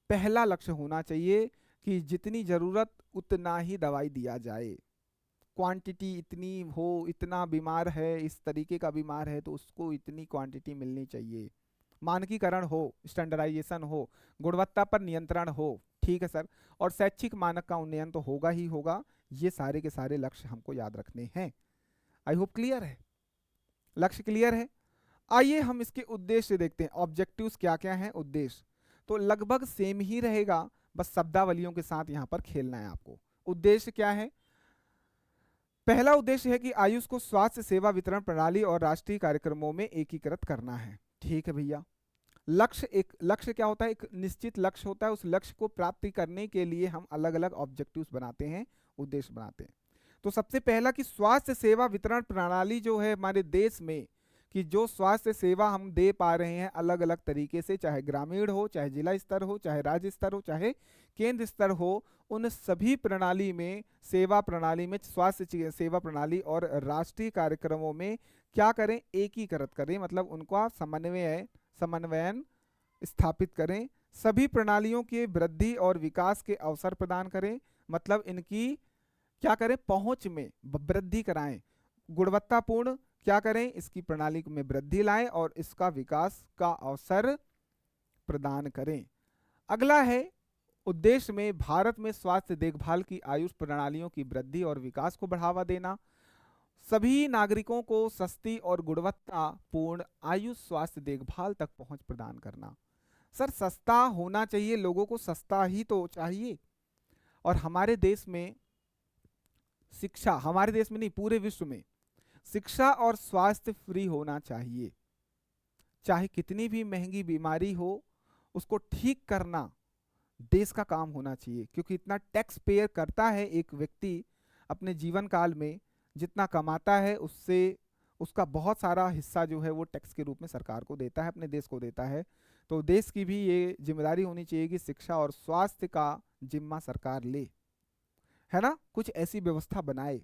पहला लक्ष्य होना चाहिए कि जितनी जरूरत उतना ही दवाई दिया जाए। क्वांटिटी इतनी हो, इतना बीमार है, इस तरीके का बीमार है तो उसको इतनी क्वांटिटी मिलनी चाहिए। मानकीकरण हो, स्टैंडर्डाइजेशन हो, गुणवत्ता पर नियंत्रण हो। ठीक है सर। और शैक्षिक मानक का उन्नयन तो होगा ही होगा। ये सारे के सारे लक्ष्य हमको याद रखने हैं। आई होप क्लियर है, लक्ष्य क्लियर है। आइए हम इसके उद्देश्य देखते हैं, ऑब्जेक्टिव्स क्या क्या हैं, उद्देश्य तो लगभग सेम ही रहेगा, बस शब्दावलियों के साथ यहां पर खेलना है आपको। उद्देश्य क्या है? पहला उद्देश्य है कि आयुष को स्वास्थ्य सेवा वितरण प्रणाली और राष्ट्रीय कार्यक्रमों में एकीकृत करना है। ठीक है भैया। लक्ष्य क्या होता है? एक निश्चित लक्ष्य होता है, उस लक्ष्य को प्राप्ति करने के लिए हम अलग अलग ऑब्जेक्टिव्स बनाते हैं, उद्देश्य बनाते हैं। तो सबसे पहला कि स्वास्थ्य सेवा वितरण प्रणाली जो है हमारे देश में, कि जो स्वास्थ्य सेवा हम दे पा रहे हैं अलग अलग तरीके से, चाहे ग्रामीण हो, चाहे जिला स्तर हो, चाहे राज्य स्तर हो, चाहे केंद्र स्तर हो, उन सभी प्रणाली में, सेवा प्रणाली में, स्वास्थ्य सेवा प्रणाली और राष्ट्रीय कार्यक्रमों में क्या करें? एकीकृत करें, मतलब उनका समन्वयन स्थापित करें। सभी प्रणालियों के वृद्धि और विकास के अवसर प्रदान करें, मतलब इनकी क्या करें? पहुंच में वृद्धि कराएं। गुणवत्तापूर्ण क्या करें? इसकी प्रणाली में वृद्धि लाएं और इसका विकास का अवसर प्रदान करें। अगला है उद्देश्य में भारत में स्वास्थ्य देखभाल की आयुष प्रणालियों की वृद्धि और विकास को बढ़ावा देना, सभी नागरिकों को सस्ती और गुणवत्तापूर्ण आयुष स्वास्थ्य देखभाल तक पहुंच प्रदान करना। सर सस्ता होना चाहिए, लोगों को सस्ता ही तो चाहिए। और हमारे देश में शिक्षा, हमारे देश में नहीं पूरे विश्व में शिक्षा और स्वास्थ्य फ्री होना चाहिए। चाहे कितनी भी महंगी बीमारी हो, उसको ठीक करना देश का काम होना चाहिए, क्योंकि इतना टैक्स पेयर करता है एक व्यक्ति अपने जीवन काल में, जितना कमाता है उससे उसका बहुत सारा हिस्सा जो है वो टैक्स के रूप में सरकार को देता है, अपने देश को देता है। तो देश की भी ये जिम्मेदारी होनी चाहिए कि शिक्षा और स्वास्थ्य का जिम्मा सरकार ले, है ना, कुछ ऐसी व्यवस्था बनाए।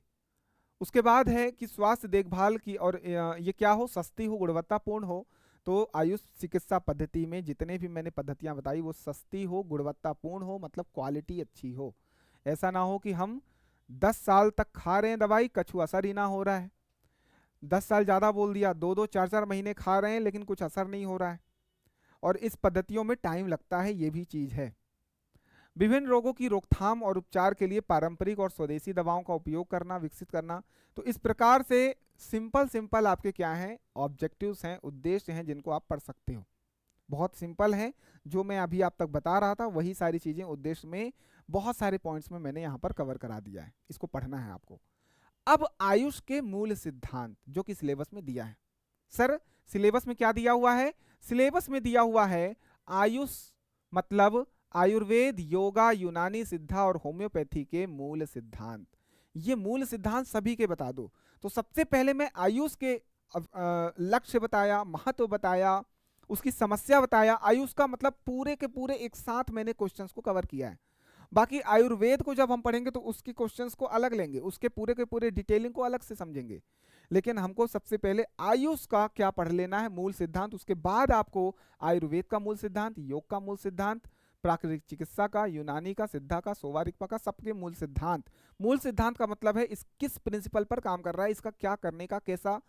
उसके बाद है कि स्वास्थ्य देखभाल की, और ये क्या हो, सस्ती हो, गुणवत्तापूर्ण हो। तो आयुष चिकित्सा पद्धति में जितने भी मैंने पद्धतियां बताई वो सस्ती हो, गुणवत्तापूर्ण हो, मतलब क्वालिटी अच्छी हो। ऐसा ना हो कि हम 10 साल तक खा रहे हैं दवाई, कछु असर ही ना हो रहा है। 10 साल ज़्यादा बोल दिया, 2-2 4-4 महीने खा रहे हैं लेकिन कुछ असर नहीं हो रहा है। और इस पद्धतियों में टाइम लगता है, ये भी चीज़ है। विभिन्न रोगों की रोकथाम और उपचार के लिए पारंपरिक और स्वदेशी दवाओं का उपयोग करना, विकसित करना। तो इस प्रकार से सिंपल सिंपल आपके क्या हैं, ऑब्जेक्टिव्स हैं, उद्देश्य हैं, जिनको आप पढ़ सकते हो। बहुत सिंपल है, जो मैं अभी आप तक बता रहा था वही सारी चीज़ें उद्देश्य में, बहुत सारे पॉइंट्स में मैंने यहाँ पर कवर करा दिया है, इसको पढ़ना है आपको। अब आयुष के मूल सिद्धांत जो कि सिलेबस में दिया है। सर सिलेबस में क्या दिया हुआ है? सिलेबस में दिया हुआ है आयुष मतलब आयुर्वेद, योगा, यूनानी, सिद्धा और होम्योपैथी के मूल सिद्धांत। ये मूल सिद्धांत सभी के बता दो। तो सबसे पहले मैं आयुष के लक्ष्य बताया, महत्व बताया, उसकी समस्या बताया। आयुष का मतलब पूरे के पूरे एक साथ मैंने क्वेश्चंस को कवर किया है। बाकी आयुर्वेद को जब हम पढ़ेंगे तो उसकी क्वेश्चंस को अलग लेंगे, उसके पूरे के पूरे डिटेलिंग को अलग से समझेंगे। लेकिन हमको सबसे पहले आयुष का क्या पढ़ लेना है, मूल सिद्धांत। उसके बाद आपको आयुर्वेद का मूल सिद्धांत, योग का मूल सिद्धांत, प्राकृतिक चिकित्सा का, यूनानी का, सिद्धा का, सोवा रिगपा का, सबके मूल सिद्धांत। मूल सिद्धांत का मतलब है इस किस प्रिंसिपल पर काम कर रहा है, इसका क्या करने का, कैसा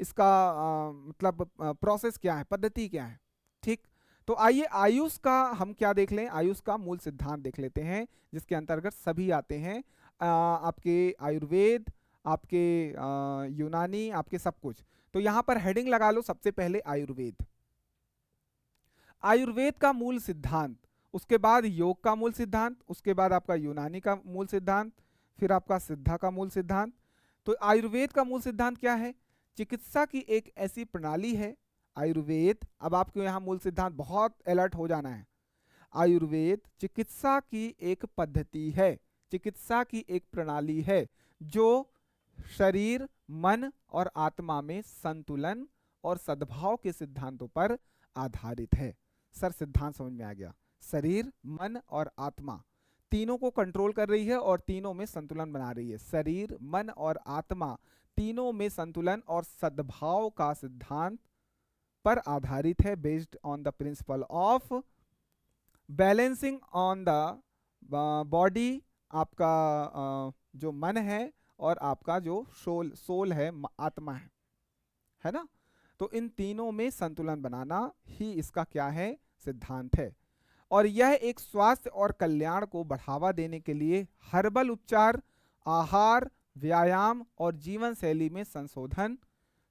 इसका मतलब प्रोसेस क्या है, पद्धति क्या है। ठीक, तो आइए आयुष का हम क्या देख लें, आयुष का मूल सिद्धांत देख लेते हैं, जिसके अंतर्गत सभी आते हैं। आपके आयुर्वेद, आपके यूनानी, आपके सब कुछ। तो यहां पर हेडिंग लगा लो सबसे पहले आयुर्वेद। आयुर्वेद का मूल सिद्धांत, उसके बाद योग का मूल सिद्धांत, उसके बाद आपका यूनानी का मूल सिद्धांत, फिर आपका सिद्धा का मूल सिद्धांत। तो आयुर्वेद का मूल सिद्धांत क्या है? चिकित्सा की एक ऐसी प्रणाली है आयुर्वेद। अब आपको यहाँ मूल सिद्धांत बहुत अलर्ट हो जाना है। आयुर्वेद चिकित्सा की एक पद्धति है, चिकित्सा की एक प्रणाली है जो शरीर, मन और आत्मा में संतुलन और सद्भाव के सिद्धांतों पर आधारित है। सर सिद्धांत समझ में आ गया? शरीर, मन और आत्मा तीनों को कंट्रोल कर रही है और तीनों में संतुलन बना रही है। शरीर, मन और आत्मा तीनों में संतुलन और सद्भाव का सिद्धांत पर आधारित है, based on the principle of balancing on the body, आपका जो मन है और आपका जो सोल है, आत्मा है ना। तो इन तीनों में संतुलन बनाना ही इसका क्या है, सिद्धांत है। और यह एक स्वास्थ्य और कल्याण को बढ़ावा देने के लिए हर्बल उपचार, आहार, व्यायाम और जीवन शैली में संशोधन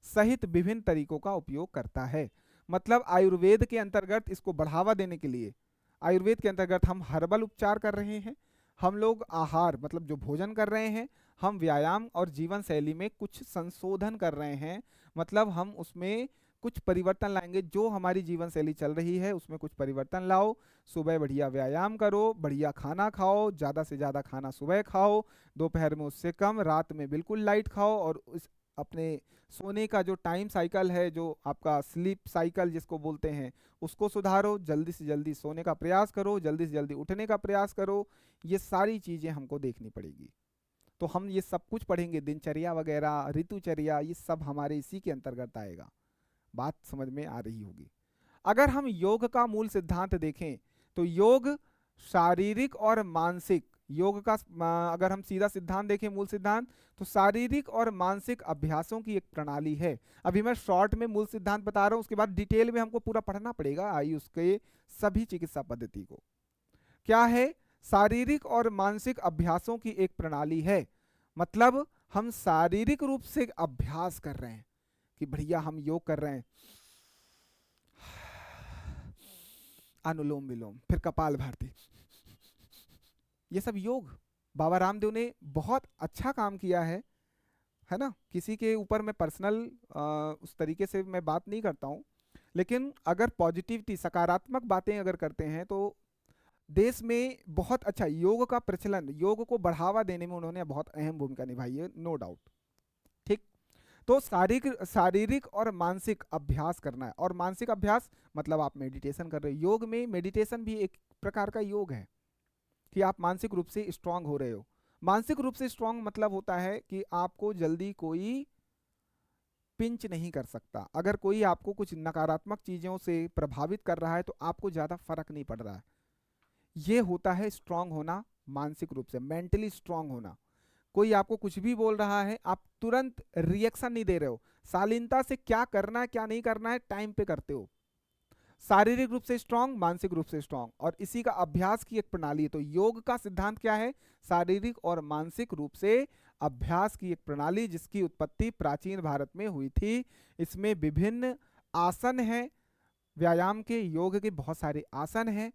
सहित विभिन्न तरीकों का उपयोग करता है। मतलब आयुर्वेद के अंतर्गत इसको बढ़ावा देने के लिए, आयुर्वेद के अंतर्गत हम हर्बल उपचार कर रहे हैं, हम लोग आहार मतलब जो भोजन कर रहे हैं, हम व्यायाम और जीवन शैली में कुछ संशोधन कर रहे हैं। मतलब हम उसमें कुछ परिवर्तन लाएंगे, जो हमारी जीवन शैली चल रही है उसमें कुछ परिवर्तन लाओ। सुबह बढ़िया व्यायाम करो, बढ़िया खाना खाओ, ज़्यादा से ज़्यादा खाना सुबह खाओ, दोपहर में उससे कम, रात में बिल्कुल लाइट खाओ। और उस अपने सोने का जो टाइम साइकिल है, जो आपका स्लीप साइकिल जिसको बोलते हैं, उसको सुधारो। जल्दी से जल्दी सोने का प्रयास करो, जल्दी से जल्दी उठने का प्रयास करो। ये सारी चीज़ें हमको देखनी पड़ेगी। तो हम ये सब कुछ पढ़ेंगे, दिनचर्या वगैरह, ऋतुचर्या, ये सब हमारे इसी के अंतर्गत आएगा। बात समझ में आ रही होगी। अगर हम योग का मूल सिद्धांत देखें तो योग शारीरिक और मानसिक, योग का अगर हम सीधा सिद्धांत देखें, मूल सिद्धांत, तो शारीरिक और मानसिक अभ्यासों की एक प्रणाली है। अभी मैं शॉर्ट में मूल सिद्धांत बता रहा हूं, उसके बाद डिटेल में हमको पूरा पढ़ना पड़ेगा आयुष के सभी चिकित्सा पद्धति को। क्या है? शारीरिक और मानसिक अभ्यासों की एक प्रणाली है। मतलब हम शारीरिक रूप से अभ्यास कर रहे हैं कि बढ़िया हम योग कर रहे हैं, अनुलोम विलोम, फिर कपाल भारती, ये सब योग। बाबा रामदेव ने बहुत अच्छा काम किया है ना। किसी के ऊपर मैं पर्सनल उस तरीके से मैं बात नहीं करता हूँ, लेकिन अगर पॉजिटिविटी, सकारात्मक बातें अगर करते हैं तो देश में बहुत अच्छा योग का प्रचलन, योग को बढ़ावा देने में उन्होंने बहुत अहम भूमिका निभाई है, नो डाउट। ठीक, तो शारीरिक शारीरिक और मानसिक अभ्यास करना है। और मानसिक अभ्यास मतलब आप मेडिटेशन कर रहे हो। योग में मेडिटेशन भी एक प्रकार का योग है कि आप मानसिक रूप से स्ट्रांग हो रहे हो। मानसिक रूप से स्ट्रांग मतलब होता है कि आपको जल्दी कोई पिंच नहीं कर सकता। अगर कोई आपको कुछ नकारात्मक चीज़ों से प्रभावित कर रहा है तो आपको ज़्यादा फर्क नहीं पड़ रहा है। ये होता है स्ट्रांग होना, मानसिक रूप से मेंटली स्ट्रांग होना। कोई आपको कुछ भी बोल रहा है, आप तुरंत रिएक्शन नहीं दे रहे हो, शालीनता से क्या करना है क्या नहीं करना है टाइम पे करते हो। शारीरिक रूप से स्ट्रांग, मानसिक रूप से स्ट्रांग, और इसी का अभ्यास की एक प्रणाली है। तो योग का सिद्धांत क्या है? शारीरिक और मानसिक रूप से अभ्यास की एक प्रणाली जिसकी उत्पत्ति प्राचीन भारत में हुई थी। इसमें विभिन्न आसन हैं, व्यायाम के योग के बहुत सारे आसन हैं,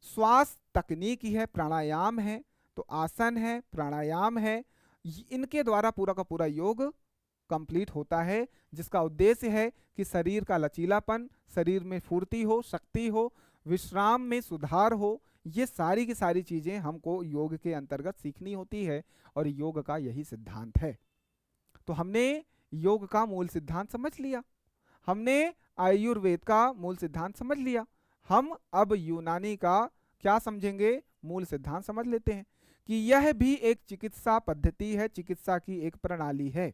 श्वास तकनीकी है, प्राणायाम है। तो आसन है, प्राणायाम है, इनके द्वारा पूरा का पूरा योग कंप्लीट होता है, जिसका उद्देश्य है कि शरीर का लचीलापन, शरीर में फुर्ती हो, शक्ति हो, विश्राम में सुधार हो। ये सारी की सारी चीजें हमको योग के अंतर्गत सीखनी होती है और योग का यही सिद्धांत है। तो हमने योग का मूल सिद्धांत समझ लिया, हमने आयुर्वेद का मूल सिद्धांत समझ लिया। हम अब यूनानी का क्या समझेंगे? मूल सिद्धांत समझ लेते हैं कि यह भी एक चिकित्सा पद्धति है, चिकित्सा की एक प्रणाली है।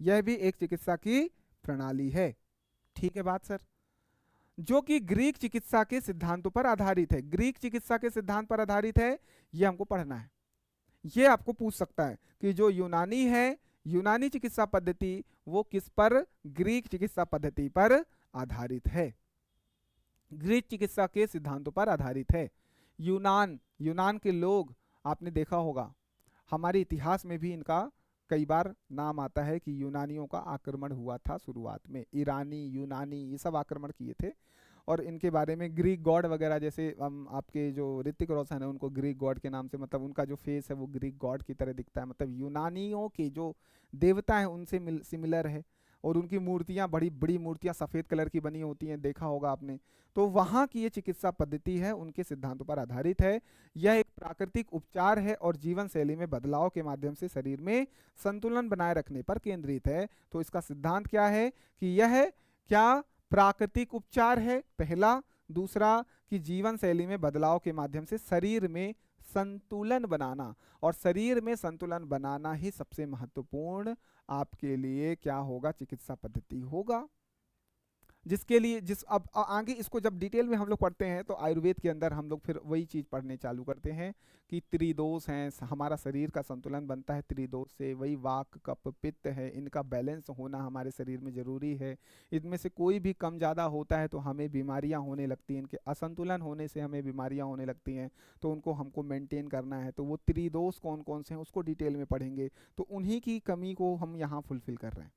यह भी एक चिकित्सा की प्रणाली है। ठीक है बात सर? जो कि ग्रीक चिकित्सा के सिद्धांतों पर आधारित है। ग्रीक चिकित्सा के सिद्धांत पर आधारित है, यह हमको पढ़ना है। यह आपको पूछ सकता है कि जो यूनानी है, यूनानी चिकित्सा पद्धति, वो किस पर? ग्रीक चिकित्सा पद्धति पर आधारित है, ग्रीक चिकित्सा के सिद्धांतों पर आधारित है। यूनान, यूनान के लोग आपने देखा होगा, हमारे इतिहास में भी इनका कई बार नाम आता है कि यूनानियों का आक्रमण हुआ था शुरुआत में। ईरानी, यूनानी, ये सब आक्रमण किए थे। और इनके बारे में ग्रीक गॉड वगैरह, जैसे आपके जो ऋतिक रोशन है उनको ग्रीक गॉड के नाम से, मतलब उनका जो फेस है वो ग्रीक गॉड की तरह दिखता है। मतलब यूनानियों के जो देवता हैं उनसे सिमिलर है। और उनकी मूर्तियां, बड़ी बड़ी मूर्तियां सफ़ेद कलर की बनी होती हैं, देखा होगा आपने। तो वहाँ की ये चिकित्सा पद्धति है, उनके सिद्धांतों पर आधारित है। यह एक प्राकृतिक उपचार है और जीवन शैली में बदलाव के माध्यम से शरीर में संतुलन बनाए रखने पर केंद्रित है। तो इसका सिद्धांत क्या है कि यह क्या प्राकृतिक उपचार है, पहला। दूसरा कि जीवन शैली में बदलाव के माध्यम से शरीर में संतुलन बनाना, और शरीर में संतुलन बनाना ही सबसे महत्वपूर्ण आपके लिए क्या होगा? चिकित्सा पद्धति होगा। जिसके लिए अब आगे इसको जब डिटेल में हम लोग पढ़ते हैं तो आयुर्वेद के अंदर हम लोग फिर वही चीज़ पढ़ने चालू करते हैं कि त्रिदोष हैं, हमारा शरीर का संतुलन बनता है त्रिदोष से। वही वाक, कफ, पित्त है, इनका बैलेंस होना हमारे शरीर में ज़रूरी है। इनमें से कोई भी कम ज़्यादा होता है तो हमें बीमारियाँ होने लगती हैं, इनके असंतुलन होने से हमें बीमारियाँ होने लगती हैं। तो उनको हमको मेंटेन करना है। तो वो त्रिदोष कौन कौन से हैं उसको डिटेल में पढ़ेंगे। तो उन्हीं की कमी को हम यहाँ फुलफिल कर रहे हैं।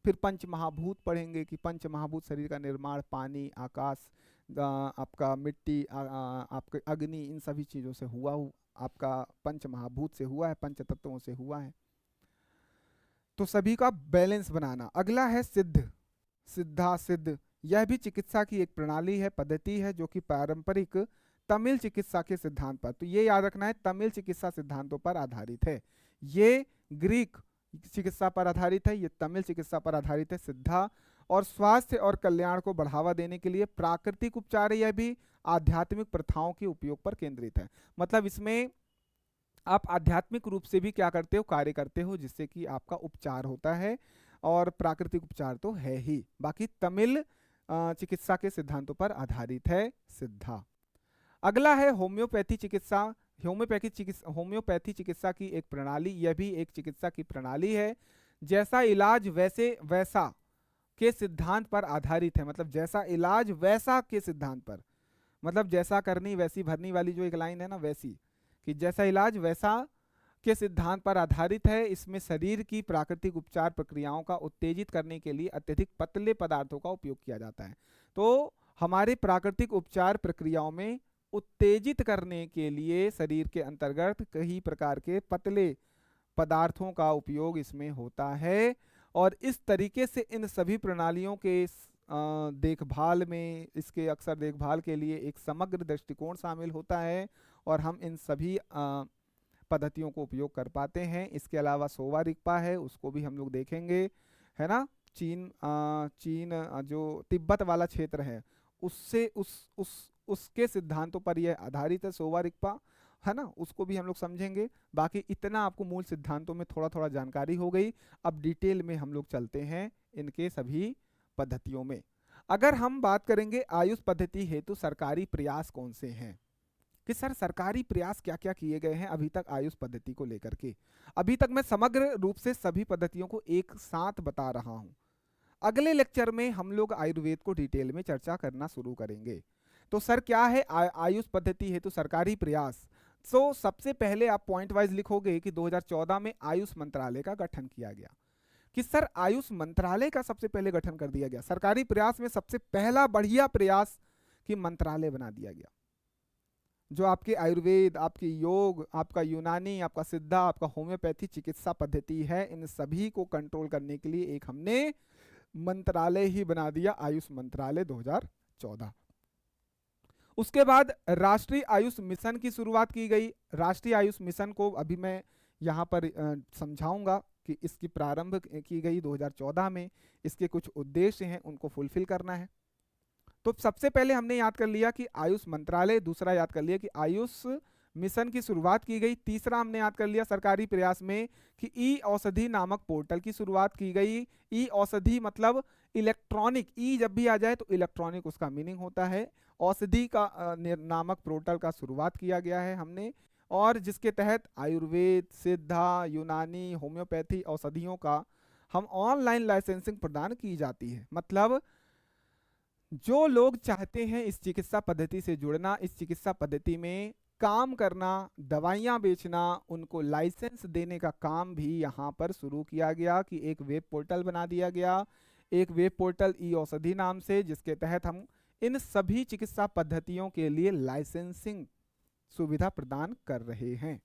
फिर पंच महाभूत पढ़ेंगे कि पंच महाभूत शरीर का निर्माण पानी, आकाश, आपका मिट्टी, आपके अग्नि, इन सभी चीज़ों से आपका पंच महाभूत से हुआ है, पंच तत्वों से हुआ है। तो सभी का बैलेंस बनाना। अगला है सिद्ध, सिद्धा, सिद्ध। यह भी चिकित्सा की एक प्रणाली है, पद्धति है, जो कि पारंपरिक तमिल चिकित्सा के सिद्धांत पर, तो ये याद रखना है, तमिल चिकित्सा सिद्धांतों पर आधारित है। ये ग्रीक चिकित्सा पर आधारित है, ये तमिल चिकित्सा पर आधारित है, सिद्धा। और स्वास्थ्य और कल्याण को बढ़ावा देने के लिए प्राकृतिक उपचार है, यह भी आध्यात्मिक प्रथाओं के उपयोग पर केंद्रित है। मतलब इसमें आप आध्यात्मिक रूप से भी क्या करते हो? कार्य करते हो, जिससे कि आपका उपचार होता है। और प्राकृतिक उपचार तो है ही। बाकी तमिल चिकित्सा के सिद्धांतों पर आधारित है सिद्धा। अगला है होम्योपैथी चिकित्सा। होम्योपैथी चिकित्सा की एक प्रणाली, यह भी एक चिकित्सा की प्रणाली है। जैसा इलाज वैसे वैसा के सिद्धांत पर आधारित है। मतलब जैसा इलाज वैसा के सिद्धांत पर, मतलब जैसा करनी वैसी भरनी वाली जो एक लाइन है ना, वैसी कि जैसा इलाज वैसा के सिद्धांत पर आधारित है। इसमें शरीर की प्राकृतिक उपचार प्रक्रियाओं का उत्तेजित करने के लिए अत्यधिक पतले पदार्थों का उपयोग किया जाता है। तो हमारे प्राकृतिक उपचार प्रक्रियाओं में उत्तेजित करने के लिए शरीर के अंतर्गत कई प्रकार के पतले पदार्थों का उपयोग इसमें होता है। और इस तरीके से इन सभी प्रणालियों के देखभाल में, इसके अक्सर देखभाल के लिए एक समग्र दृष्टिकोण शामिल होता है और हम इन सभी पद्धतियों को उपयोग कर पाते हैं। इसके अलावा सोवा रिगपा है, उसको भी हम लोग देखेंगे। है ना, चीन जो तिब्बत वाला क्षेत्र है, उससे उसके सिद्धांतों पर यह आधारित है, सोवा रिगपा, है ना, उसको भी हम लोग समझेंगे। बाकी इतना आपको मूल सिद्धांतों में थोड़ा थोड़ा जानकारी हो गई। अब डिटेल में हम लोग चलते हैं इनके सभी पद्धतियों में। अगर हम बात करेंगे आयुष पद्धति हेतु सरकारी प्रयास कौन से हैं, कि सर सरकारी प्रयास क्या क्या किए गए हैं अभी तक आयुष पद्धति को लेकर के। अभी तक मैं समग्र रूप से सभी पद्धतियों को एक साथ बता रहा हूं। अगले लेक्चर में हम लोग आयुर्वेद को डिटेल में चर्चा करना शुरू करेंगे। तो सर क्या है आयुष पद्धति हेतु सरकारी प्रयास। सो सबसे पहले आप पॉइंट वाइज लिखोगे कि 2014 में आयुष मंत्रालय का गठन किया गया। कि सर आयुष मंत्रालय का सबसे पहले गठन कर दिया गया, सरकारी प्रयास में सबसे पहला बढ़िया प्रयास कि मंत्रालय बना दिया गया, जो आपके आयुर्वेद, आपकी योग, आपका यूनानी, आपका सिद्धा, आपका होम्योपैथी चिकित्सा पद्धति है, इन सभी को कंट्रोल करने के लिए एक हमने मंत्रालय ही बना दिया, आयुष मंत्रालय 2014। उसके बाद राष्ट्रीय आयुष मिशन की शुरुआत की गई। राष्ट्रीय आयुष मिशन को अभी मैं यहाँ पर समझाऊंगा कि इसकी प्रारंभ की गई 2014 में। इसके कुछ उद्देश्य हैं, उनको फुलफिल करना है। तो सबसे पहले हमने याद कर लिया कि आयुष मंत्रालय, दूसरा याद कर लिया कि आयुष मिशन की शुरुआत की गई, तीसरा हमने याद कर लिया सरकारी प्रयास में कि ई औषधि नामक पोर्टल की शुरुआत की गई। ई औषधि मतलब इलेक्ट्रॉनिक, ई जब भी आ जाए तो इलेक्ट्रॉनिक उसका मीनिंग होता है। औषधि का नामक पोर्टल का शुरुआत किया गया है हमने, और जिसके तहत आयुर्वेद, सिद्धा, यूनानी, होम्योपैथी औषधियों का हम ऑनलाइन लाइसेंसिंग प्रदान की जाती है। मतलब जो लोग चाहते हैं इस चिकित्सा पद्धति से जुड़ना, इस चिकित्सा पद्धति में काम करना, दवाइयाँ बेचना, उनको लाइसेंस देने का काम भी यहाँ पर शुरू किया गया कि एक वेब पोर्टल बना दिया गया, एक वेब पोर्टल ई औषधि नाम से, जिसके तहत हम इन सभी चिकित्सा पद्धतियों के लिए लाइसेंसिंग सुविधा प्रदान कर रहे हैं।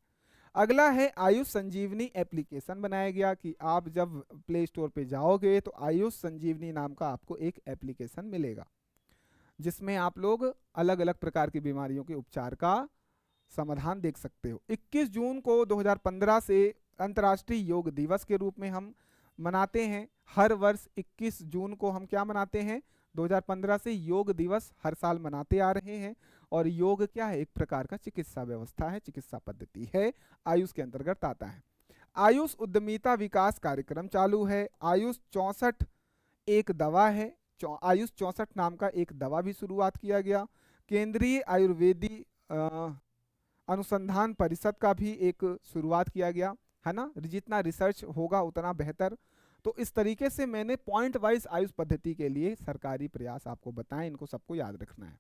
अगला है आयुष संजीवनी एप्लीकेशन बनाया गया कि आप जब प्ले स्टोर पे जाओगे तो आयुष संजीवनी नाम का आपको एक एप्लीकेशन मिलेगा, जिसमें आप लोग अलग अलग प्रकार की बीमारियों के उपचार का समाधान देख सकते हो। 21 जून को 2015 से अंतर्राष्ट्रीय योग दिवस के रूप में हम मनाते हैं। हर वर्ष 21 जून को हम क्या मनाते हैं, 2015 से योग दिवस हर साल मनाते आ रहे हैं। और योग क्या है, एक प्रकार का चिकित्सा व्यवस्था है, चिकित्सा पद्धति है, आयुष के अंतर्गत आता है। आयुष उद्यमिता विकास कार्यक्रम चालू है। आयुष 64 एक दवा है, आयुष 64 नाम का एक दवा भी शुरुआत किया गया। केंद्रीय आयुर्वेदी अनुसंधान परिषद का भी एक शुरुआत किया गया, है ना, जितना रिसर्च होगा उतना बेहतर। तो इस तरीके से मैंने पॉइंट वाइज आयुष पद्धति के लिए सरकारी प्रयास आपको बताएं, इनको सबको याद रखना है।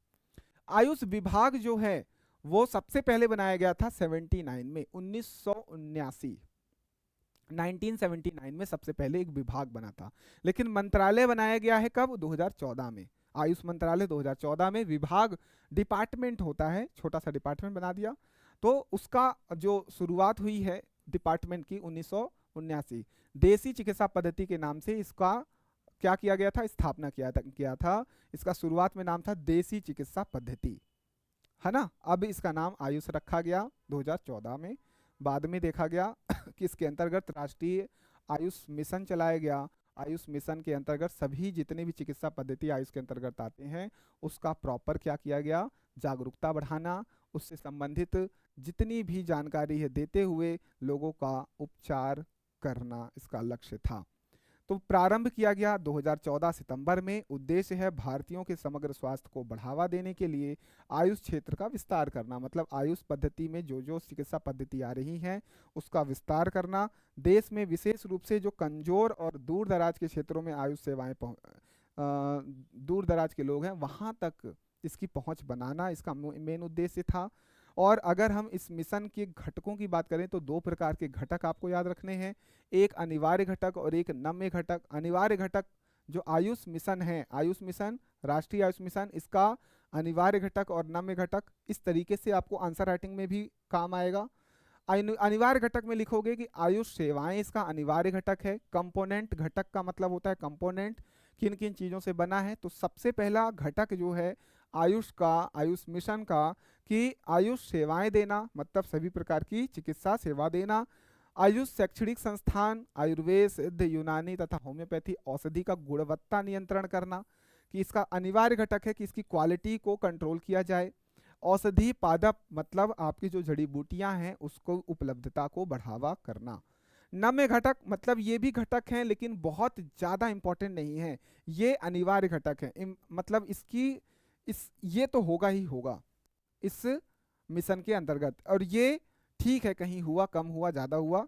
आयुष विभाग जो है वो सबसे पहले बनाया गया था 79 में, 1979 में सबसे पहले एक विभाग बना था। लेकिन मंत्रालय बनाया गया है कब, 2014 में। आयुष मंत्रालय 2014 में, विभाग डिपार्टमेंट होता है, छोटा सा डिपार्टमेंट बना दिया। तो उसका जो शुरुआत हुई है डिपार्टमेंट की 1979, देसी चिकित्सा पद्धति के नाम से इसका क्या किया गया था, स्थापना किया था। इसका शुरुआत में नाम था देसी चिकित्सा पद्धति, है ना। अब इसका नाम आयुष रखा गया 2014 में। बाद में देखा गया कि इसके अंतर्गत राष्ट्रीय आयुष मिशन चलाया गया। आयुष मिशन के अंतर्गत सभी जितने भी चिकित्सा पद्धति आयुष के अंतर्गत आते हैं उसका प्रॉपर क्या किया गया, जागरूकता बढ़ाना, उससे संबंधित जितनी भी जानकारी है देते हुए लोगों का उपचार करना इसका लक्ष्य था। तो प्रारंभ किया गया 2014 सितंबर में। उद्देश्य है भारतीयों के समग्र स्वास्थ्य को बढ़ावा देने के लिए आयुष क्षेत्र का विस्तार करना, मतलब आयुष पद्धति में जो जो चिकित्सा पद्धति आ रही हैं उसका विस्तार करना। देश में विशेष रूप से जो कमजोर और दूर दराज के क्षेत्रों में आयुष सेवाएं दूर दराज के लोग हैं वहाँ तक इसकी पहुँच बनाना इसका मेन उद्देश्य था। और अगर हम इस मिशन के घटकों की बात करें तो दो प्रकार के घटक आपको याद रखने हैं, एक अनिवार्य घटक और एक नम्य घटक। अनिवार्य घटक जो आयुष मिशन है, आयुष मिशन, राष्ट्रीय आयुष मिशन, इसका अनिवार्य घटक और नम्य घटक इस तरीके से आपको आंसर राइटिंग में भी काम आएगा। अनिवार्य घटक में लिखोगे कि आयुष सेवाएं इसका अनिवार्य घटक है। कंपोनेंट घटक का मतलब होता है कंपोनेंट, किन किन चीज़ों से बना है। तो सबसे पहला घटक जो है आयुष का, आयुष मिशन का, कि आयुष सेवाएं देना, मतलब सभी प्रकार की चिकित्सा सेवा देना। आयुष शैक्षणिक संस्थान आयुर्वेद, सिद्ध, यूनानी तथा होम्योपैथी औषधि का गुणवत्ता नियंत्रण करना, कि इसका अनिवार्य घटक है कि इसकी क्वालिटी को कंट्रोल किया जाए। औषधि पादप मतलब आपकी जो जड़ी बूटियां हैं उसको उपलब्धता को बढ़ावा करना। नम्य घटक मतलब ये भी घटक हैं लेकिन बहुत ज़्यादा इंपॉर्टेंट नहीं है, ये अनिवार्य घटक है। मतलब इसकी इस ये तो होगा ही होगा इस मिशन के अंतर्गत, और ये ठीक है कहीं हुआ कम हुआ ज़्यादा हुआ।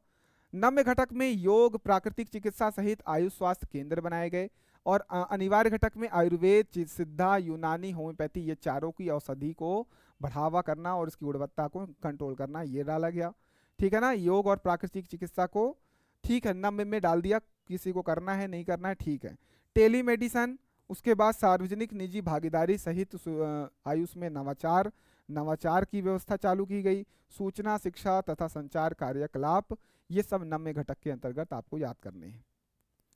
नम्य घटक में योग, प्राकृतिक चिकित्सा सहित आयुष स्वास्थ्य केंद्र बनाए गए, और अनिवार्य घटक में आयुर्वेद, सिद्धा, यूनानी, होम्योपैथी ये चारों की औषधि को बढ़ावा करना और इसकी गुणवत्ता को कंट्रोल करना, ये डाला गया। ठीक है ना, योग और प्राकृतिक चिकित्सा को ठीक है नम्य में डाल दिया, किसी को करना है नहीं करना है ठीक है। टेलीमेडिसन, उसके बाद सार्वजनिक निजी भागीदारी सहित आयुष में नवाचार, नवाचार की व्यवस्था चालू की गई। सूचना, शिक्षा तथा संचार कार्यकलाप, ये सब नम्य घटक के अंतर्गत आपको याद करने हैं।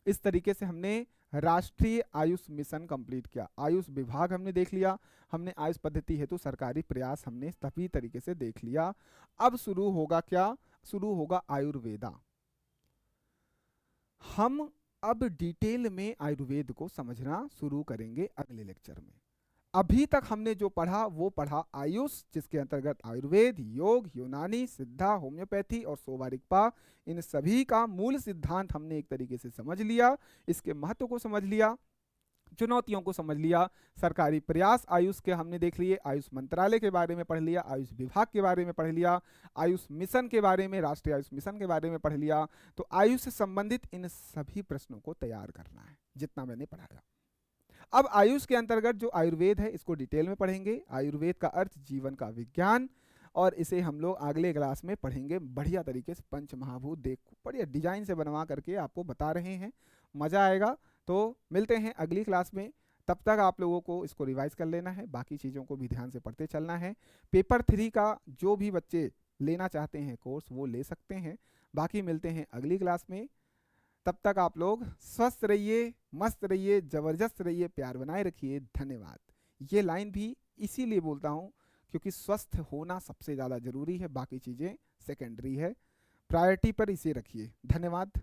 इस तरीके से हमने राष्ट्रीय आयुष मिशन कंप्लीट किया। आयुष विभाग हमने देख लिया, हमने आयुष पद्धति हेतु सरकारी प्रयास हमने सभी तरीके से देख लिया। अब शुरू होगा क्या, शुरू होगा आयुर्वेदा। हम अब डिटेल में आयुर्वेद को समझना शुरू करेंगे अगले लेक्चर में। अभी तक हमने जो पढ़ा वो पढ़ा आयुष, जिसके अंतर्गत आयुर्वेद, योग, यूनानी, सिद्धा, होम्योपैथी और सोवा-रिगपा, इन सभी का मूल सिद्धांत हमने एक तरीके से समझ लिया, इसके महत्व को समझ लिया, चुनौतियों को समझ लिया। सरकारी प्रयास आयुष के हमने देख लिए, आयुष मंत्रालय के बारे में पढ़ लिया, आयुष विभाग के बारे में पढ़ लिया, आयुष मिशन के बारे में, राष्ट्रीय आयुष मिशन के बारे में पढ़ लिया। तो आयुष से संबंधित इन सभी प्रश्नों को तैयार करना है जितना मैंने पढ़ाया। अब आयुष के अंतर्गत जो आयुर्वेद है इसको डिटेल में पढ़ेंगे। आयुर्वेद का अर्थ जीवन का विज्ञान, और इसे हम लोग अगले क्लास में पढ़ेंगे बढ़िया तरीके से। पंच महाभूत देख बढ़िया डिजाइन से बनवा करके आपको बता रहे हैं, मज़ा आएगा। तो मिलते हैं अगली क्लास में, तब तक आप लोगों को इसको रिवाइज कर लेना है, बाकी चीज़ों को भी ध्यान से पढ़ते चलना है। पेपर 3 का जो भी बच्चे लेना चाहते हैं कोर्स वो ले सकते हैं। बाकी मिलते हैं अगली क्लास में, तब तक आप लोग स्वस्थ रहिए, मस्त रहिए, जबरदस्त रहिए, प्यार बनाए रखिए। धन्यवाद। ये लाइन भी इसीलिए बोलता हूँ क्योंकि स्वस्थ होना सबसे ज़्यादा जरूरी है, बाकी चीज़ें सेकेंडरी है। प्रायोरिटी पर इसे रखिए। धन्यवाद।